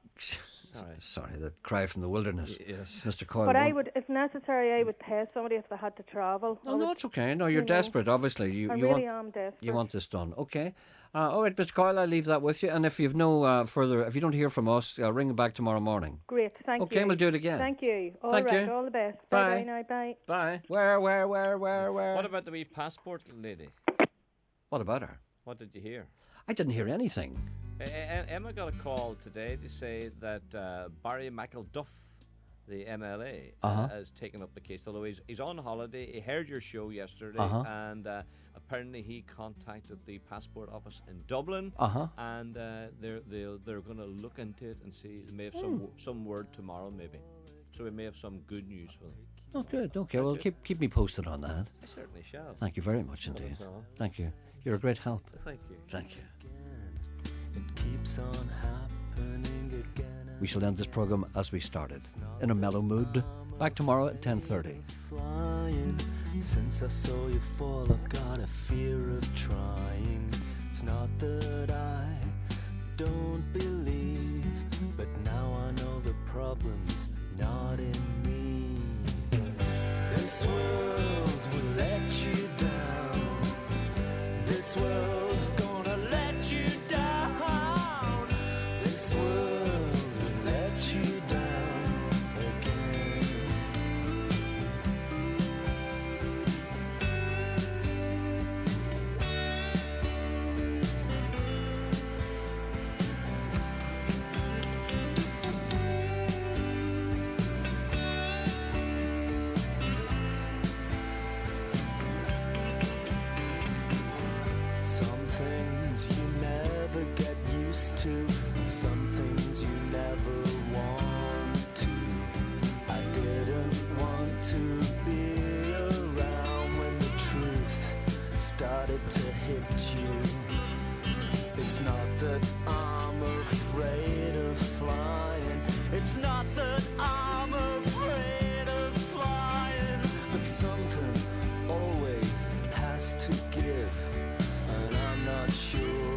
Sorry, that cry from the wilderness. Yes, Mr. Coyle. But I would, if necessary, I would pay somebody if they had to travel. No, it's okay. No, you're desperate. Obviously, I really am desperate. You want this done, okay? All right, Mr. Coyle, I'll leave that with you. And if you've no further, if you don't hear from us, ring back tomorrow morning. Great, thank you. Okay, we'll do it again. Thank you. All Thank right, you. all the best. Bye. Bye now, bye. Bye. Where? What about the wee passport lady? What about her? What did you hear? I didn't hear anything. Emma got a call today to say that Barry McElduff, the MLA, has taken up the case. Although he's on holiday, he heard your show yesterday, and apparently he contacted the passport office in Dublin, and they're going to look into it and see. They may have some word tomorrow, maybe. So we may have some good news for them. Oh, good. Okay, well, keep me posted on that. I certainly shall. Thank you very much indeed. Thank you. You're a great help. Thank you. Thank you. It keeps on happening again. We shall end this programme as we started, in a mellow mood. Back tomorrow at 10:30. Flying. Since I saw you fall, I've got a fear of trying. It's not that I don't believe, but now I know the problem's not in me. This world will let you down. This world's gonna let you down. This world will let you down again. not that I'm afraid of flying, but something always has to give, and I'm not sure